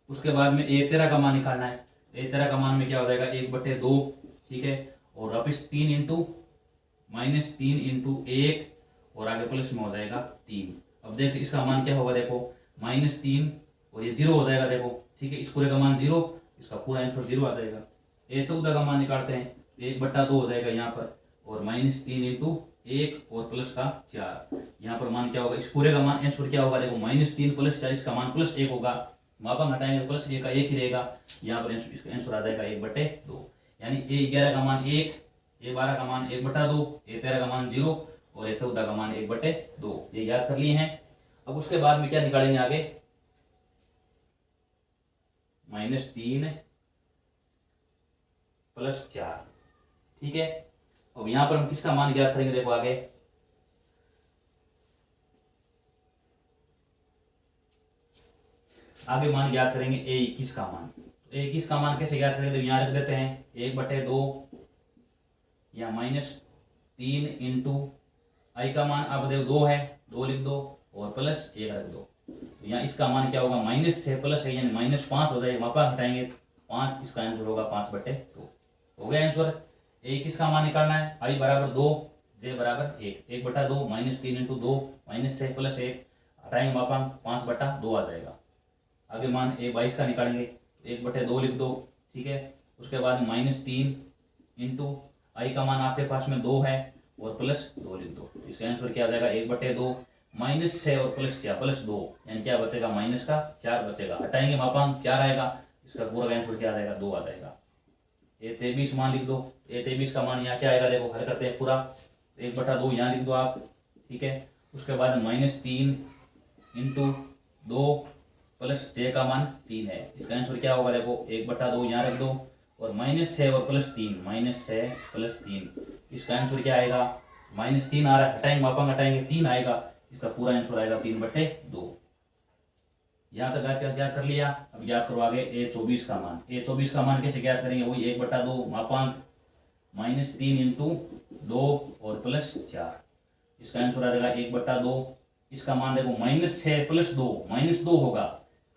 उसके बाद में a13 का मान निकालना है। a13 का मान में क्या हो जाएगा 1 बट्टे 2, ठीक है। और वापिस 3 × -3 × 1 और आगे प्लस में हो जाएगा 3। अब देख इसका मान क्या होगा देखो -3 और ये 0 हो जाएगा देखो, ठीक है। इस पूरे का मान 0, इसका पूरा आंसर 0 आ जाएगा। a14 का मान निकालते हैं, 1 बट्टा 2 हो जाएगा यहाँ पर, और -3 × 1 और प्लस का 4, यहाँ पर मान क्या होगा, इस पूरे का मान आंसर क्या होगा देखो -3 + 4, इसका मान +1 होगा। मापांक हटाएंगे तो +1 का 1 ही रहेगा, यहाँ पर इसका आंसर आ जाएगा 1 बट्टे 2, यानी a11 का मान 1, a12 का मान 1 बट्टा 2, a13 का मान 0 और ये 14 का मान 1/2, ये याद कर लिए हैं। अब उसके बाद में क्या निकालेंगे आगे, -3 + 4, ठीक है। अब यहां पर हम किसका मान ज्ञात करेंगे, देखो आगे मान ज्ञात करेंगे A21 का मान। A21 का मान कैसे ज्ञात करेंगे, तो यहाँ रख देते हैं 1/2 या -3 इंटू I का मान आप देखो 2 है, 2 लिख दो और +1 रख दो। तो यहाँ इसका मान क्या होगा, -6 + 1 यानी -5 हो जाएगा। मापा हटाएंगे 5, इसका आंसर होगा 5/2। हो गया आंसर। A21 का मान निकालना है, I = 2, J = 1, 1/2 -3 इंटू 2 -6 + 1 हटाएंगे मापांक 5/2 आ जाएगा। आगे मान A22 का निकालेंगे, 1/2 लिख दो, ठीक है। उसके बाद -3 इंटू I का मान आपके पास में 2 है और +2 लिख दो। इसका आंसर क्या आ जाएगा, 1/2 -6 और +2 यानी क्या बचेगा, -4 बचेगा। हटाएंगे मापांक 4 आएगा, इसका पूरा आंसर क्या आ जाएगा, 2 आ जाएगा। A23 मान लिख दो, A23 का मान यहाँ क्या आएगा, देखो हल करते हैं पूरा। 1/2 यहाँ लिख दो आप, ठीक है। उसके बाद -3 इंटू 2 + J का मान 3 है। इसका आंसर क्या होगा, देखो 1/2 यहाँ रख दो और -6 और +3, -6 + 3, इसका आंसर क्या आएगा, -3 आ रहा है। हटाएंगे मापांक, हटाएंगे 3 आएगा, इसका पूरा आंसर आएगा 3/2। यहाँ तक ज्ञात कर लिया। अब ज्ञात करो आगे A24 का मान। A24 का मान कैसे ज्ञात करेंगे, वही 1/2 मापांक -3 इंटू 2 और +4, इसका आंसर आ जाएगा 1/2। इसका मान देखो -6 + 2 -2 होगा,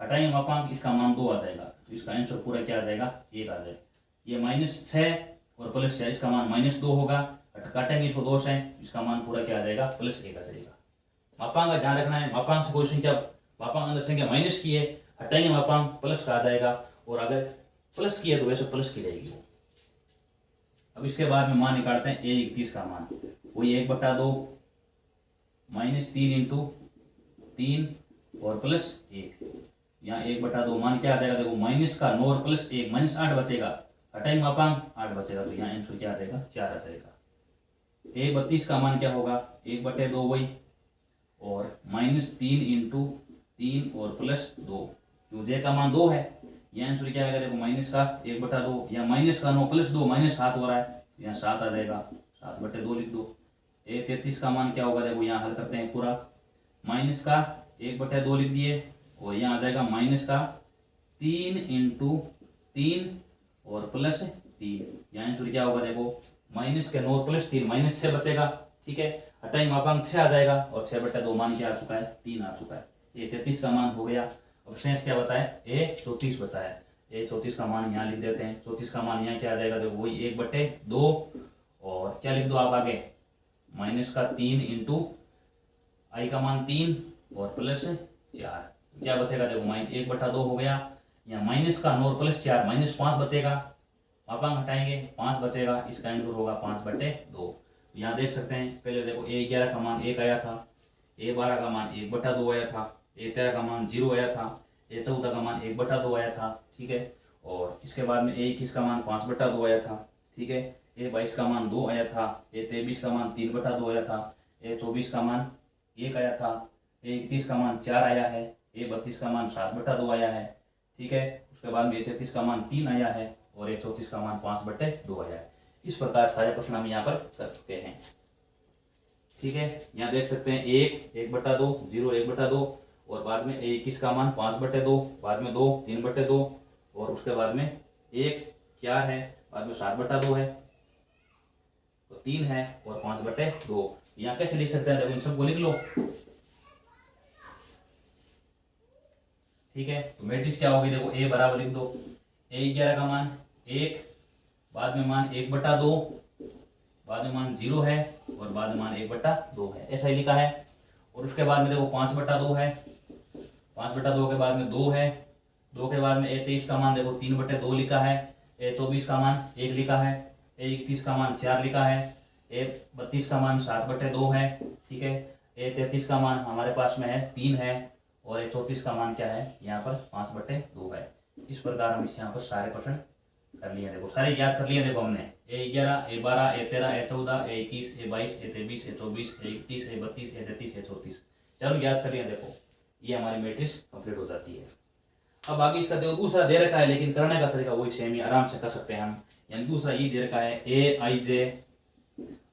हटाएंगे मापांक, इसका मान 2 आ जाएगा। तो इसका आंसर पूरा क्या आ जाएगा, 1 आ जाएगा। ये -6 और +6, इसका मान -2 होगा, काटेंगे इसको 2 से, इसका मान पूरा क्या आ जाएगा, +1 आ जाएगा। मापांक का ध्यान रखना है, मापांक से कोई संख्या, मापांक अंदर संख्या माइनस की है, हटाएंगे मापांक प्लस का आ जाएगा, और अगर प्लस की है तो वैसे प्लस की जाएगी वो। अब इसके बाद में मान निकालते हैं A21 का मान, वही 1/2 -3 इंटू 3 और +1। यहाँ 1/2 मान क्या आ जाएगा, देखो माइनस का 9 और +1 -8 बचेगा, हटाएंगे मापांक 8 बचेगा, तो यहाँ आंसर क्या आ जाएगा, 4 आ जाएगा। A32 का मान क्या होगा, 1/2 वही और -3 इंटू 3 और +2, क्यों J का मान 2 है, यह आंसर क्या आएगा, देखो माइनस का 1/2 या माइनस का 9 +2 -7 हो रहा है, यहाँ 7 आ जाएगा, 7/2 लिख दो। A33 का मान क्या होगा, देखो यहाँ हल करते हैं पूरा, माइनस का 1/2 लिख दिए और यहाँ आ जाएगा माइनस का 3 इंटू 3 और +3, यहाँ आंसर क्या होगा, देखो माइनस के 9 +3 -6 बचेगा, ठीक है। हटाएंगे मापांक 6 आ जाएगा और 6/2 मान क्या आ चुका है, 3 आ चुका है। A33 का मान हो गया। अब शेष क्या बताए, A34 बचा है। A34 का मान यहाँ लिख देते हैं। 34 का मान यहाँ क्या आ जाएगा, देखो वही 1/2 और क्या लिख दो आप आगे, माइनस का 3 इंटू I का मान 3 और +4, क्या बचेगा, देखो -1/2 हो गया, यहाँ माइनस का 9 और +4 -5 बचेगा, मापांक हटाएंगे 5 बचेगा, इसका आंसर होगा 5/2। यहाँ देख सकते हैं, पहले देखो A11 का मान 1 आया था, A12 का मान 1/2 आया था, A13 का मान 0 आया था, A14 का मान 1/2 आया था, ठीक है। और इसके बाद में A21 का मान 5/2 आया था, ठीक है। A22 का मान 2 आया था, A23 का मान 3/2 आया था, A24 का मान 1 आया था, A31 का मान 4 आया है, A32 का मान 7/2 आया है, ठीक है। उसके बाद में A33 का मान 3 आया है और A34 का मान 5/2 आया है। इस प्रकार सारे प्रश्न हम यहाँ पर कर चुके हैं, ठीक है। यहाँ देख सकते हैं 1/2, 0 1/2 और बाद में A21 का मान 5/2, बाद में 2 3/2 और उसके बाद में 1 4 है, बाद में 7/2 है, तो 3 है और 5/2। यहाँ कैसे लिख सकते हैं, देखो इन सबको लिख लो, ठीक है। तो मैट्रिक्स क्या होगी, देखो A बराबर लिख दो, A11 का मान 1, बाद में मान 1/2, बाद में मान 0 है और बाद में मान 1/2 है, ऐसा ही लिखा है। और उसके बाद में देखो 5/2 है, 5/2 के बाद में 2 है, 2 के बाद में A23 का मान देखो 3/2 लिखा है, A24 का मान 1 लिखा है, A31 का मान 4 लिखा है, A32 का मान 7/2 है, ठीक है। A33 का मान हमारे पास में है 3 है और A34 का मान क्या है, यहाँ पर 5/2 है। इस प्रकार हम यहाँ पर सारे प्रश्न कर लिए, देखो सारे याद कर लिए, देखो हमने A11, A12, A13, A14, A21, A22, A23, A24, A31, A32, A33, A34। चलो याद कर लिया, देखो ये हमारी मैट्रिक्स कंप्लीट हो जाती है। अब आगे इसका देखो दूसरा दे रखा है, लेकिन करने का तरीका वही सेम ही, आराम से कर सकते हैं हम। यानी दूसरा ये दे रखा है AIJ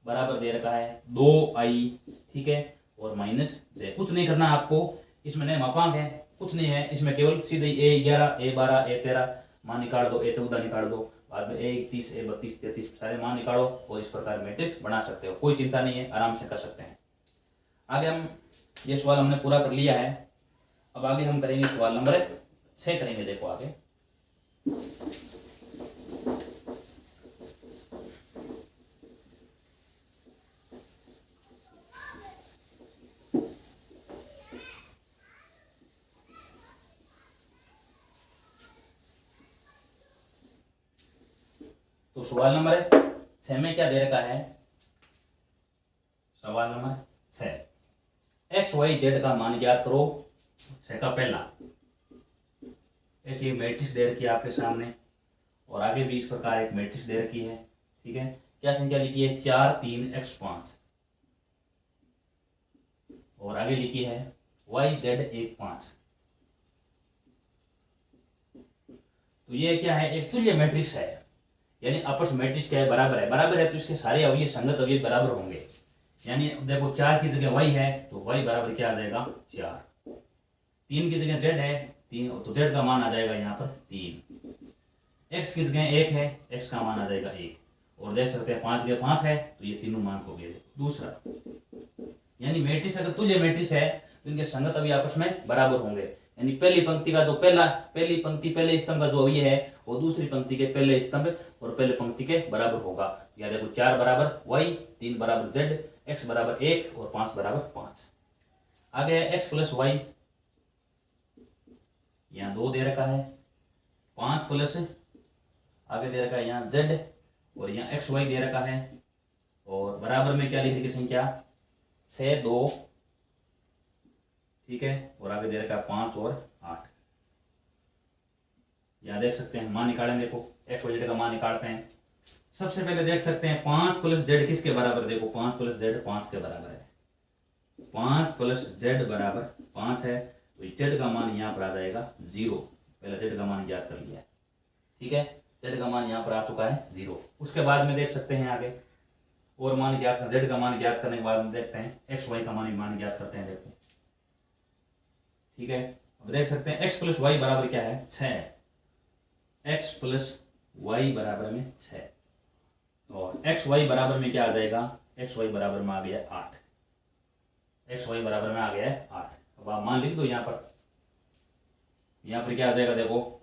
बराबर दे रखा है 2I, ठीक है, और -J। कुछ नहीं करना आपको, इसमें नए मापांक है, कुछ नहीं है इसमें, केवल सीधे A11, A12, A13 मान निकाल दो, A14 निकाल दो, बाद में A31, A32, A33 सारे मान निकालो और इस प्रकार मैट्रिक्स बना सकते हो। कोई चिंता नहीं है, आराम से कर सकते हैं। आगे हम ये सवाल हमने पूरा कर लिया है। अब आगे हम करेंगे सवाल नंबर 6 करेंगे। देखो आगे तो सवाल नंबर 6 में क्या दे रखा है? सवाल नंबर 6, एक्स वाई जेड का मान ज्ञात करो। 6 का पहला, ऐसी मैट्रिक्स दे रखी है आपके सामने, और आगे भी इस प्रकार एक मैट्रिक्स दे रखी है, ठीक है। क्या संख्या लिखी है? 4, 3, x5, और आगे लिखी है y z 1, 5। तो ये क्या है? एक तुल्य मैट्रिक्स है, यानी आपस मैट्रिक्स क्या है? बराबर है। बराबर है तो इसके सारे अवयव संगत अवयव बराबर होंगे। यानी देखो 4 की जगह y है तो y बराबर क्या आ जाएगा? 4। 3 की जगह z है 3, तो z का मान आ जाएगा यहाँ पर 3। x की जगह 1 है, x का मान आ जाएगा 1। और देख सकते हैं 5 के 5 है, तो ये तीनों मान हो गए। दूसरा, यानी मैट्रिक्स अगर तुल्य मैट्रिक्स है तो इनके संगत अवयव आपस में बराबर होंगे। यानी पहली पंक्ति का जो पहली पंक्ति पहले स्तंभ का जो अवयव है वो दूसरी पंक्ति के पहले स्तंभ और पहले पंक्ति के बराबर होगा। या देखो 4 बराबर y, 3 बराबर z, x बराबर 1 और 5 बराबर 5। आगे है x प्लस वाई, यहाँ 2 दे रखा है, 5 प्लस आगे दे रखा है यहाँ z, और यहाँ एक्स वाई दे रखा है, और बराबर में क्या लिख रही संख्या? 6, 2, ठीक है, और आगे दे रखा है 5 और 8। यहाँ देख सकते हैं मान निकालेंगे। देखो एक्स वाई जेड का मान निकालते हैं। सबसे पहले देख सकते हैं 5 प्लस जेड किसके बराबर? देखो 5 प्लस जेड 5 के बराबर है। 5 प्लस जेड बराबर 5 है, तो जेड का मान यहाँ पर आ जाएगा 0। पहले जेड का मान ज्ञात कर लिया, ठीक है, जेड का मान यहाँ पर आ चुका है 0। उसके बाद में देख सकते हैं आगे और मान ज्ञात कर, जेड का मान ज्ञात करने के बाद में देखते हैं एक्स वाई का मान ज्ञात करते हैं। देखो ठीक है, अब देख सकते हैं एक्स प्लस वाई बराबर क्या है? 6। एक्स प्लस वाई बराबर में 6, और एक्स वाई बराबर में क्या आ जाएगा? एक्स वाई बराबर में आ गया 8। एक्स वाई बराबर में आ गया है 8। अब आप मान लिख दो यहाँ पर क्या आ जाएगा? देखो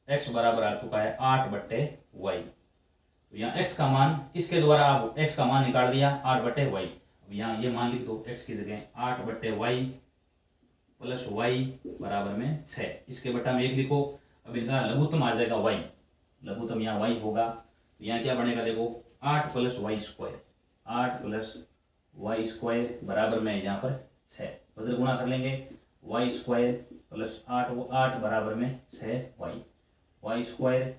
x बराबर आ चुका है 8/y। तो यहाँ x का मान किसके द्वारा? आप x का मान निकाल दिया 8/y। अब यहाँ ये मान लिख दो x की जगह 8/y प्लस y बराबर में 6। इसके बटा में 1 लिखो। अब इनका लघुत्तम आ जाएगा y, लघुत्तम यहाँ y होगा। तो यहाँ क्या बनेगा? देखो 8 plus y square, 8 plus y square बराबर में यहाँ पर 6। बदल गुणा कर लेंगे, वाई स्क्वायर प्लस 8 बराबर में 6y, वाई स्क्वायर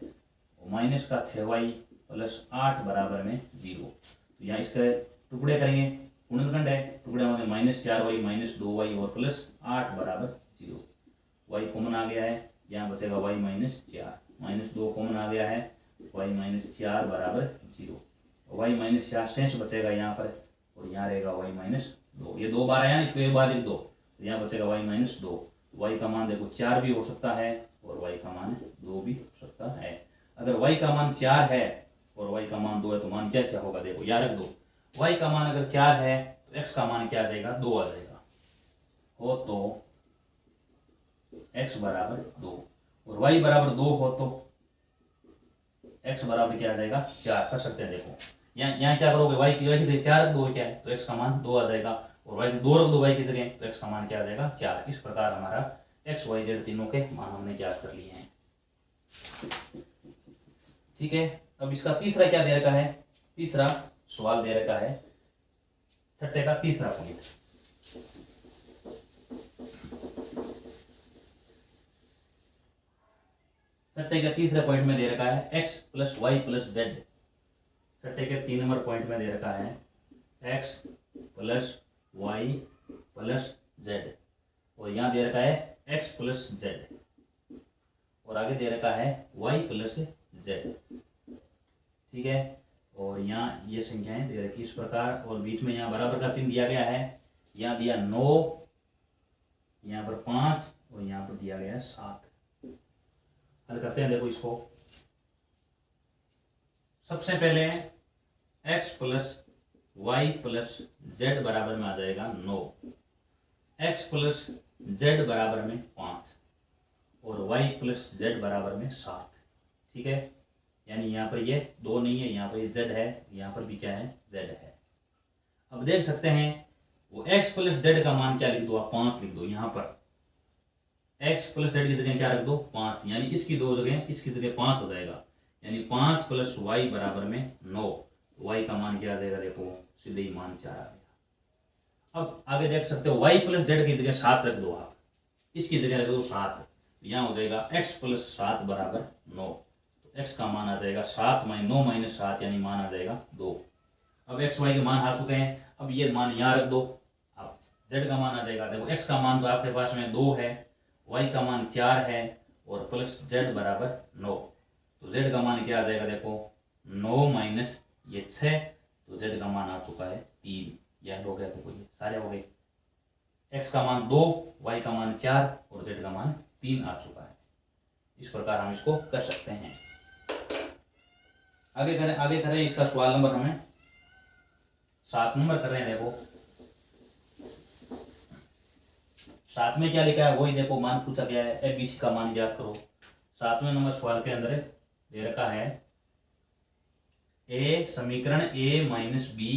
माइनस का 6y प्लस 8 बराबर में 0। तो यहाँ इसके टुकड़े करेंगे, गुणनखंड है, टुकड़े होंगे -4y माइनस 2y और प्लस 8 बराबर 0। y कॉमन आ गया है, यहाँ बचेगा y -4, -2 कॉमन आ गया है, y -4 बराबर 0। y -4 शेष बचेगा यहाँ पर, और यहाँ रहेगा y -2। ये 2 बार है, इसको एक बार लिख दो, तो यहाँ बचेगा y -2। y का मान देखो 4 भी हो सकता है और y का मान 2 भी हो सकता है। अगर y का मान 4 है और y का मान 2 है तो मान क्या क्या होगा? देखो याद रख दो, y का मान अगर 4 है तो x का मान क्या आ जाएगा? 2 आ जाएगा। हो तो x बराबर 2 और y बराबर 2 हो तो x बराबर क्या आ जाएगा? 4। कर सकते हैं। देखो यहाँ क्या करोगे? y की जगह 4 रख दो, क्या है तो x का मान 2 आ जाएगा, और y 2 रख दो y की जगह तो x का मान क्या आ जाएगा? 4। इस प्रकार हमारा x y z तीनों के मान हमने ज्ञात कर लिए हैं। ठीक है, अब इसका तीसरा क्या दे रखा है? तीसरा सवाल दे रखा है, छठे का तीसरा पॉइंट। सट्टे के तीसरे पॉइंट में दे रखा है x plus y plus z. सट्टे के 3 नंबर पॉइंट में दे रखा है x plus y plus z, और यहाँ दे रखा है एक्स प्लस जेड, और आगे दे रखा है वाई प्लस जेड। ठीक है, और यहाँ ये संख्याएं दे रखी इस प्रकार, और बीच में यहाँ बराबर का चिन्ह दिया गया है। यहाँ दिया 9, यहाँ पर 5, और यहाँ पर दिया गया है 7। हल करते हैं, देखो इसको। सबसे पहले x plus y plus z बराबर में आ जाएगा 9, x प्लस जेड बराबर में 5, और y प्लस जेड बराबर में 7। ठीक है, यानी यहाँ पर ये 2 नहीं है, यहाँ पर ये z है, यहाँ पर भी क्या है, z है। अब देख सकते हैं वो x प्लस जेड का मान क्या लिख दो आप, 5 लिख दो। यहाँ पर x प्लस जेड की जगह क्या रख दो, 5, यानी इसकी 2 जगह इसकी जगह 5 हो जाएगा, यानी 5 प्लस वाई बराबर में 9। y का मान क्या आ जाएगा, देखो सीधे ही मान 4 आ गया। अब आगे देख सकते हो y प्लस जेड की जगह 7 रख दो आप, इसकी जगह रख दो 7, यहाँ हो जाएगा x प्लस 7 बराबर 9। तो x का मान आ जाएगा 7 - 9 - 7, यानी मान आ जाएगा 2। अब x y के मान आ चुके हैं, अब ये मान यहाँ रख दो, अब z का मान आ जाएगा। देखो x का मान तो आपके पास में 2 है, y का मान 4 है, और प्लस z बराबर 9। तो z का मान क्या आ जाएगा, देखो 9 माइनस ये 6, तो z का मान आ चुका है 3। यह हो गया, देखो ये सारे हो गए। x का मान 2, y का मान 4, और z का मान 3 आ चुका है। इस प्रकार हम इसको कर सकते हैं। आगे करें इसका सवाल नंबर हमें 7 नंबर कर रहे हैं। देखो 7 में क्या लिखा है, वही देखो मान पूछा गया है, ABC का मान याद करो। 7वें नंबर सवाल के अंदर दे रखा है ए समीकरण a माइनस बी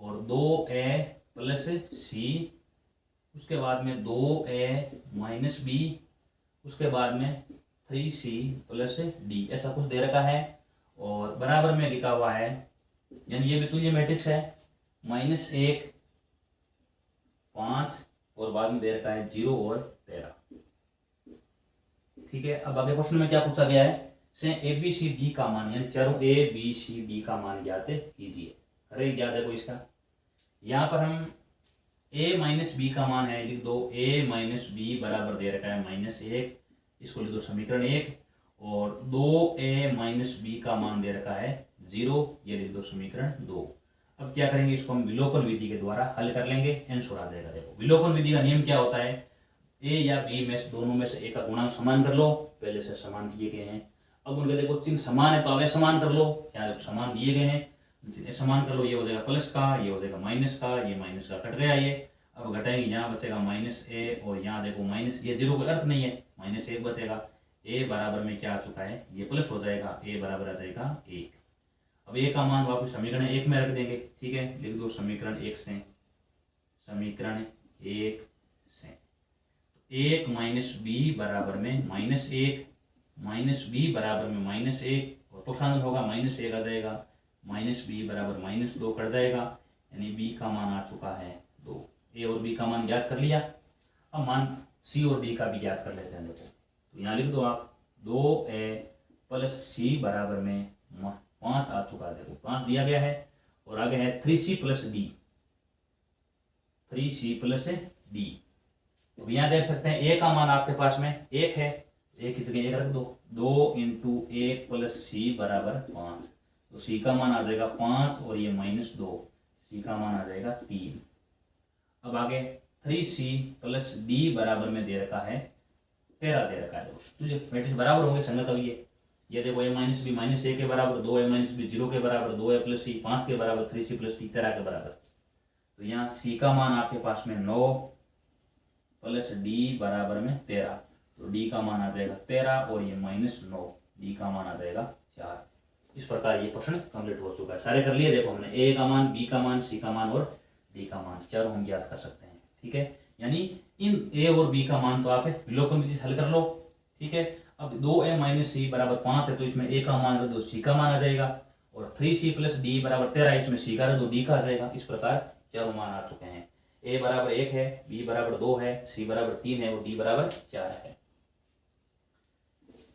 और 2a प्लस सी, उसके बाद में 2a माइनस बी, उसके बाद में 3c प्लस डी, ऐसा कुछ दे रखा है। और बराबर में लिखा हुआ है, यानी ये भी तुल्य मैट्रिक्स है, -1 5, और बाद में दे रखा है 0 और 13। ठीक है, अब आगे क्वेश्चन में क्या पूछा गया है, से ABCD का मान, यानी चारों ABCD का मान ज्ञात कीजिए। अरे ज्ञात है कोई इसका, यहाँ पर हम a माइनस बी का मान है, लिख दो a माइनस बी बराबर दे रखा है -1, इसको लिख दो समीकरण 1, और 2a माइनस बी का मान दे रखा है 0, ये लिख दो समीकरण 2। अब क्या करेंगे, इसको हम विलोपन विधि के द्वारा हल कर लेंगे, आंसर आ जाएगा। देखो विलोपन विधि का नियम क्या होता है, a या b में से दोनों में से एक का गुणांक समान कर लो, पहले से समान दिए गए हैं। अब उनके देखो चिन्ह समान है तो अब समान कर लो, क्या देखो समान दिए गए हैं, समान कर लो, ये हो जाएगा प्लस का, ये हो जाएगा माइनस का, ये माइनस का कट गया ये। अब घटाएंगे, यहाँ बचेगा -a, और यहाँ देखो माइनस, ये 0 का अर्थ नहीं है, -1 बचेगा। a बराबर में क्या आ चुका है, ये प्लस हो जाएगा, a बराबर आ जाएगा 1। अब a का मान वापस समीकरण 1 में रख देंगे। ठीक है, लिख दो समीकरण 1 से, समीकरण 1 से 1 माइनस बी बराबर में -1, माइनस बी बराबर में -1, और पक्षांतर होगा -1 आ जाएगा, माइनस बी बराबर -2 कट जाएगा, यानी b का मान आ चुका है 2। a और b का मान ज्ञात कर लिया, अब मान c और d का भी ज्ञात कर लेते हैं। देखो तो यहाँ लिख दो आप 2a प्लस c बराबर में 5 आ चुका है, देखो 5 दिया गया है, और आगे है 3c plus D, 3c plus D. अब यहाँ देख सकते हैं a का मान आपके पास में 1 है, 1 की जगह 1 रख दो, 2 × 1 प्लस c बराबर 5, तो c का मान आ जाएगा 5, और ये -2, c का मान आ जाएगा 3। अब आगे 3c प्लस d बराबर में दे रखा है 13 दे रखा है। तो ये मैट्रिक्स बराबर होंगे, संगत होंगे। ये देखो a माइनस बी -1 के बराबर, 2a माइनस बी 0 के बराबर, 2a प्लस सी 5 के बराबर, 3c प्लस डी 13 के बराबर। तो यहाँ c का मान आपके पास में 9 प्लस d बराबर में 13, तो d का मान आ जाएगा 13, और ये -9, d का मान आ जाएगा 4। इस प्रकार ये प्रश्न कंप्लीट हो चुका है। सारे कर लिए। देखो हमने a का मान, b का मान, c का मान और d का मान चारों हम ज्ञात कर सकते हैं। ठीक है, यानी इन a और b का मान तो आप विलोपन विधि से हल कर लो। ठीक है, अब 2a माइनस सी बराबर 5 है, तो इसमें a का मान रख दो, c का मान आ जाएगा, और 3c प्लस डी बराबर 13, इसमें c का रख दो, d का आ जाएगा। इस प्रकार चारों मान आ चुके हैं। a बराबर 1 है, b बराबर 2 है, c बराबर 3 है, और d बराबर 4 है।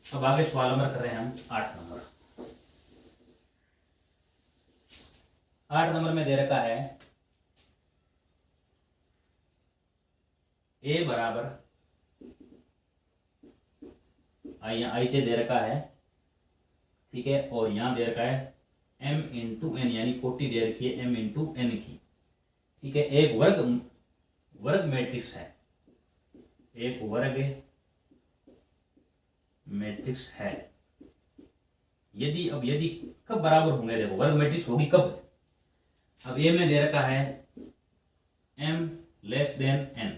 अब आगे सवाल नंबर कर रहे हैं हम 8 नंबर। 8 नंबर में दे रखा है ए बराबर आई चे दे रखा है, ठीक है, और यहां दे रखा है m इंटू एन, यानी कोटि दे रखी है m इंटू एन की, ठीक है। एक वर्ग मैट्रिक्स है, एक वर्ग मैट्रिक्स है। यदि कब बराबर होंगे, देखो वर्ग मैट्रिक्स होगी कब। अब ए में दे रखा है m less than n,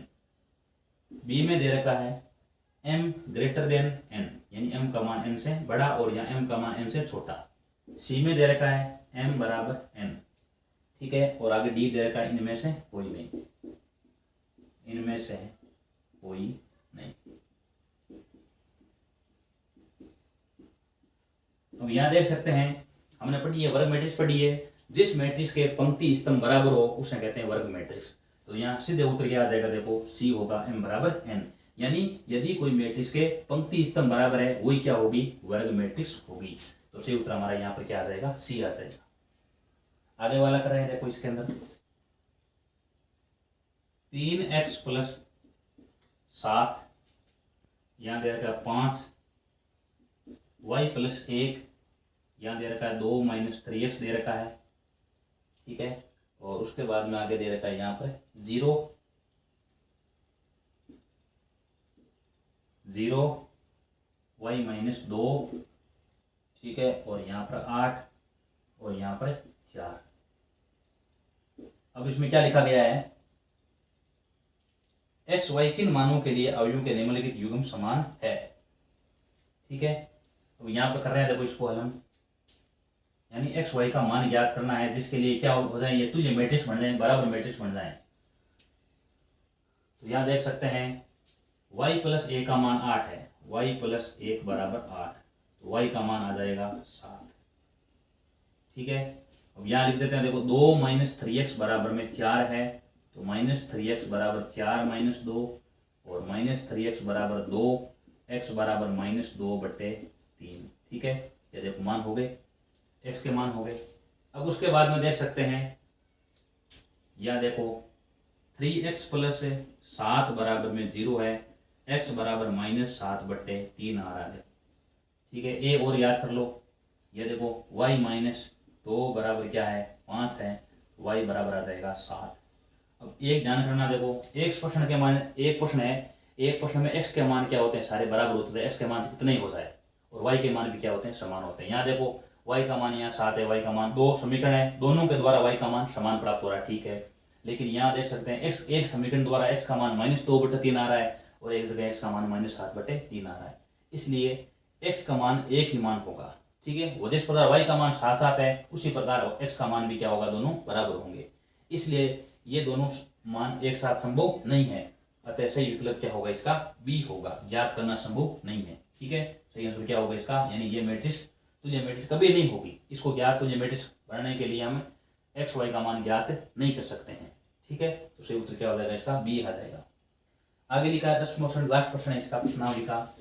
b में दे रखा है m ग्रेटर देन n, यानी m का मान n से बड़ा और यहाँ m का मान n से छोटा। सी में दे रखा है m बराबर n, ठीक है, और आगे डी दे रखा है इनमें से कोई नहीं, इनमें से कोई नहीं। अब यहाँ देख सकते हैं हमने पढ़ी है वर्ग मैट्रिक्स पढ़ी है, जिस मैट्रिक्स के पंक्ति स्तंभ बराबर हो उसे कहते हैं वर्ग मैट्रिक्स। तो यहाँ सीधे उत्तर क्या आ जाएगा, देखो सी होगा m बराबर n, यानी यदि कोई मैट्रिक्स के पंक्ति स्तंभ बराबर है वही क्या होगी, वर्ग मैट्रिक्स होगी। तो सही उत्तर हमारा यहाँ पर क्या आ जाएगा, सी आ जाएगा। आगे वाला कर रहे हैं, देखो इसके अंदर 3x प्लस 7, यहाँ दे रखा है 5, y प्लस 1, यहाँ दे रखा है 2 माइनस 3x दे रखा है, ठीक है, और उसके बाद में आगे दे रखा है यहाँ पर 0 y माइनस 2, ठीक है, और यहाँ पर 8 और यहाँ पर 4। अब इसमें क्या लिखा गया है, x y किन मानों के लिए अवयवों के निम्नलिखित युग्म समान है, ठीक है। अब यहाँ पर कर रहे हैं, देखो इसको हल हम, यानी x y का मान ज्ञात करना है जिसके लिए क्या हो जाए, ये तुल्य मैट्रिक्स बन जाए, बराबर मैट्रिक्स बन जाए। तो यहाँ देख सकते हैं y प्लस 1 का मान 8 है, y प्लस 1 बराबर 8, तो y का मान आ जाएगा 7, ठीक है। अब यहाँ लिख देते हैं, देखो 2 माइनस 3x बराबर में 4 है, तो माइनस 3x बराबर 4 माइनस 2, और माइनस 3x बराबर 2, x बराबर माइनस 2/3, ठीक है। ये देखो मान हो गए, x के मान हो गए। अब उसके बाद में देख सकते हैं, या देखो 3x प्लस 7 बराबर में 0 है, x बराबर माइनस 7/3 आ रहा है, ठीक है। ए और याद कर लो, ये देखो y माइनस 2 बराबर क्या है, 5 है, y बराबर आ जाएगा 7। अब एक ध्यान करना, देखो एक प्रश्न के मान, एक प्रश्न है, एक प्रश्न में x के मान क्या होते हैं, सारे बराबर होते हैं, x के मान से कितने ही हो जाए, और y के मान भी क्या होते हैं, समान होते हैं। यहाँ देखो y का मान यहाँ 7 है, y का मान, दो समीकरण है, दोनों के द्वारा y का मान समान प्राप्त हो रहा है, ठीक है। लेकिन यहाँ देख सकते हैं x, एक समीकरण द्वारा x का मान माइनस 2/3 आ रहा है, और एक जगह x का मान माइनस 7/3 आ रहा है, इसलिए x का मान एक ही मान होगा, ठीक है। वो जिस प्रकार y का मान 7 है, उसी प्रकार x का मान भी क्या होगा, दोनों बराबर होंगे, इसलिए ये दोनों मान एक साथ संभव नहीं है। अतः सही विकल्प क्या होगा, इसका बी होगा, ज्ञात करना संभव नहीं है, ठीक है। सही आंसर क्या होगा इसका, यानी ये मैट्रिक्स तुल्य मैट्रिक्स कभी नहीं होगी। इसको ज्ञात तुल्य मैट्रिक्स बनाने के लिए हम एक्स वाई का मान ज्ञात नहीं कर सकते हैं, ठीक है। तो सही उत्तर क्या हो जाएगा, इसका बी आ जाएगा। आगे लिखा है 10वां लास्ट प्रश्न है इसका, नाम लिखा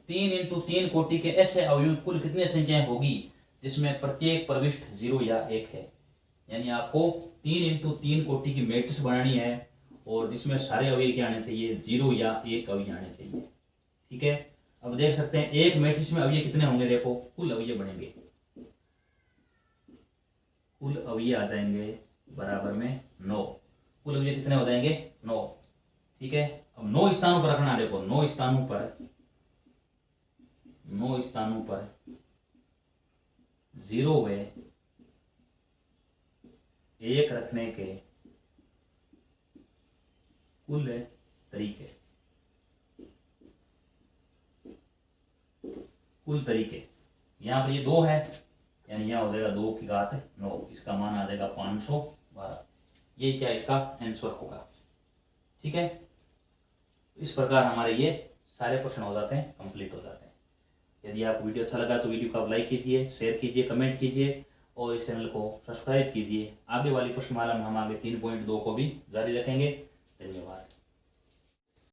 3 × 3 कोटि के ऐसे अवयव कुल कितनी संख्याएं होगी जिसमें प्रत्येक प्रविष्ट 0 या 1 है। यानी आपको 3 × 3 कोटि की मैट्रिक्स बनानी है और जिसमें सारे अवयव क्या आने चाहिए, 0 या 1 अवयव आने चाहिए, ठीक है। अब देख सकते हैं एक मैट्रिक्स में अवयव कितने होंगे, देखो कुल अवयव बनेंगे, कुल अवयव आ जाएंगे बराबर में 9, कुल अवयव कितने हो जाएंगे 9, ठीक है। अब 9 स्थानों पर रखना, देखो 9 स्थानों पर 0 व 1 रखने के कुल तरीके, यहाँ पर ये 2 है, यानी यहाँ हो जाएगा 2 की घात 9, इसका मान आ जाएगा 512, ये क्या इसका आंसर होगा, ठीक है। इस प्रकार हमारे ये सारे प्रश्न हो जाते हैं, कंप्लीट हो जाते हैं। यदि आपको वीडियो अच्छा लगा तो वीडियो को आप लाइक कीजिए, शेयर कीजिए, कमेंट कीजिए और इस चैनल को सब्सक्राइब कीजिए। आगे वाली प्रश्नमाला में हम आगे 3.2 को भी जारी रखेंगे। धन्यवाद।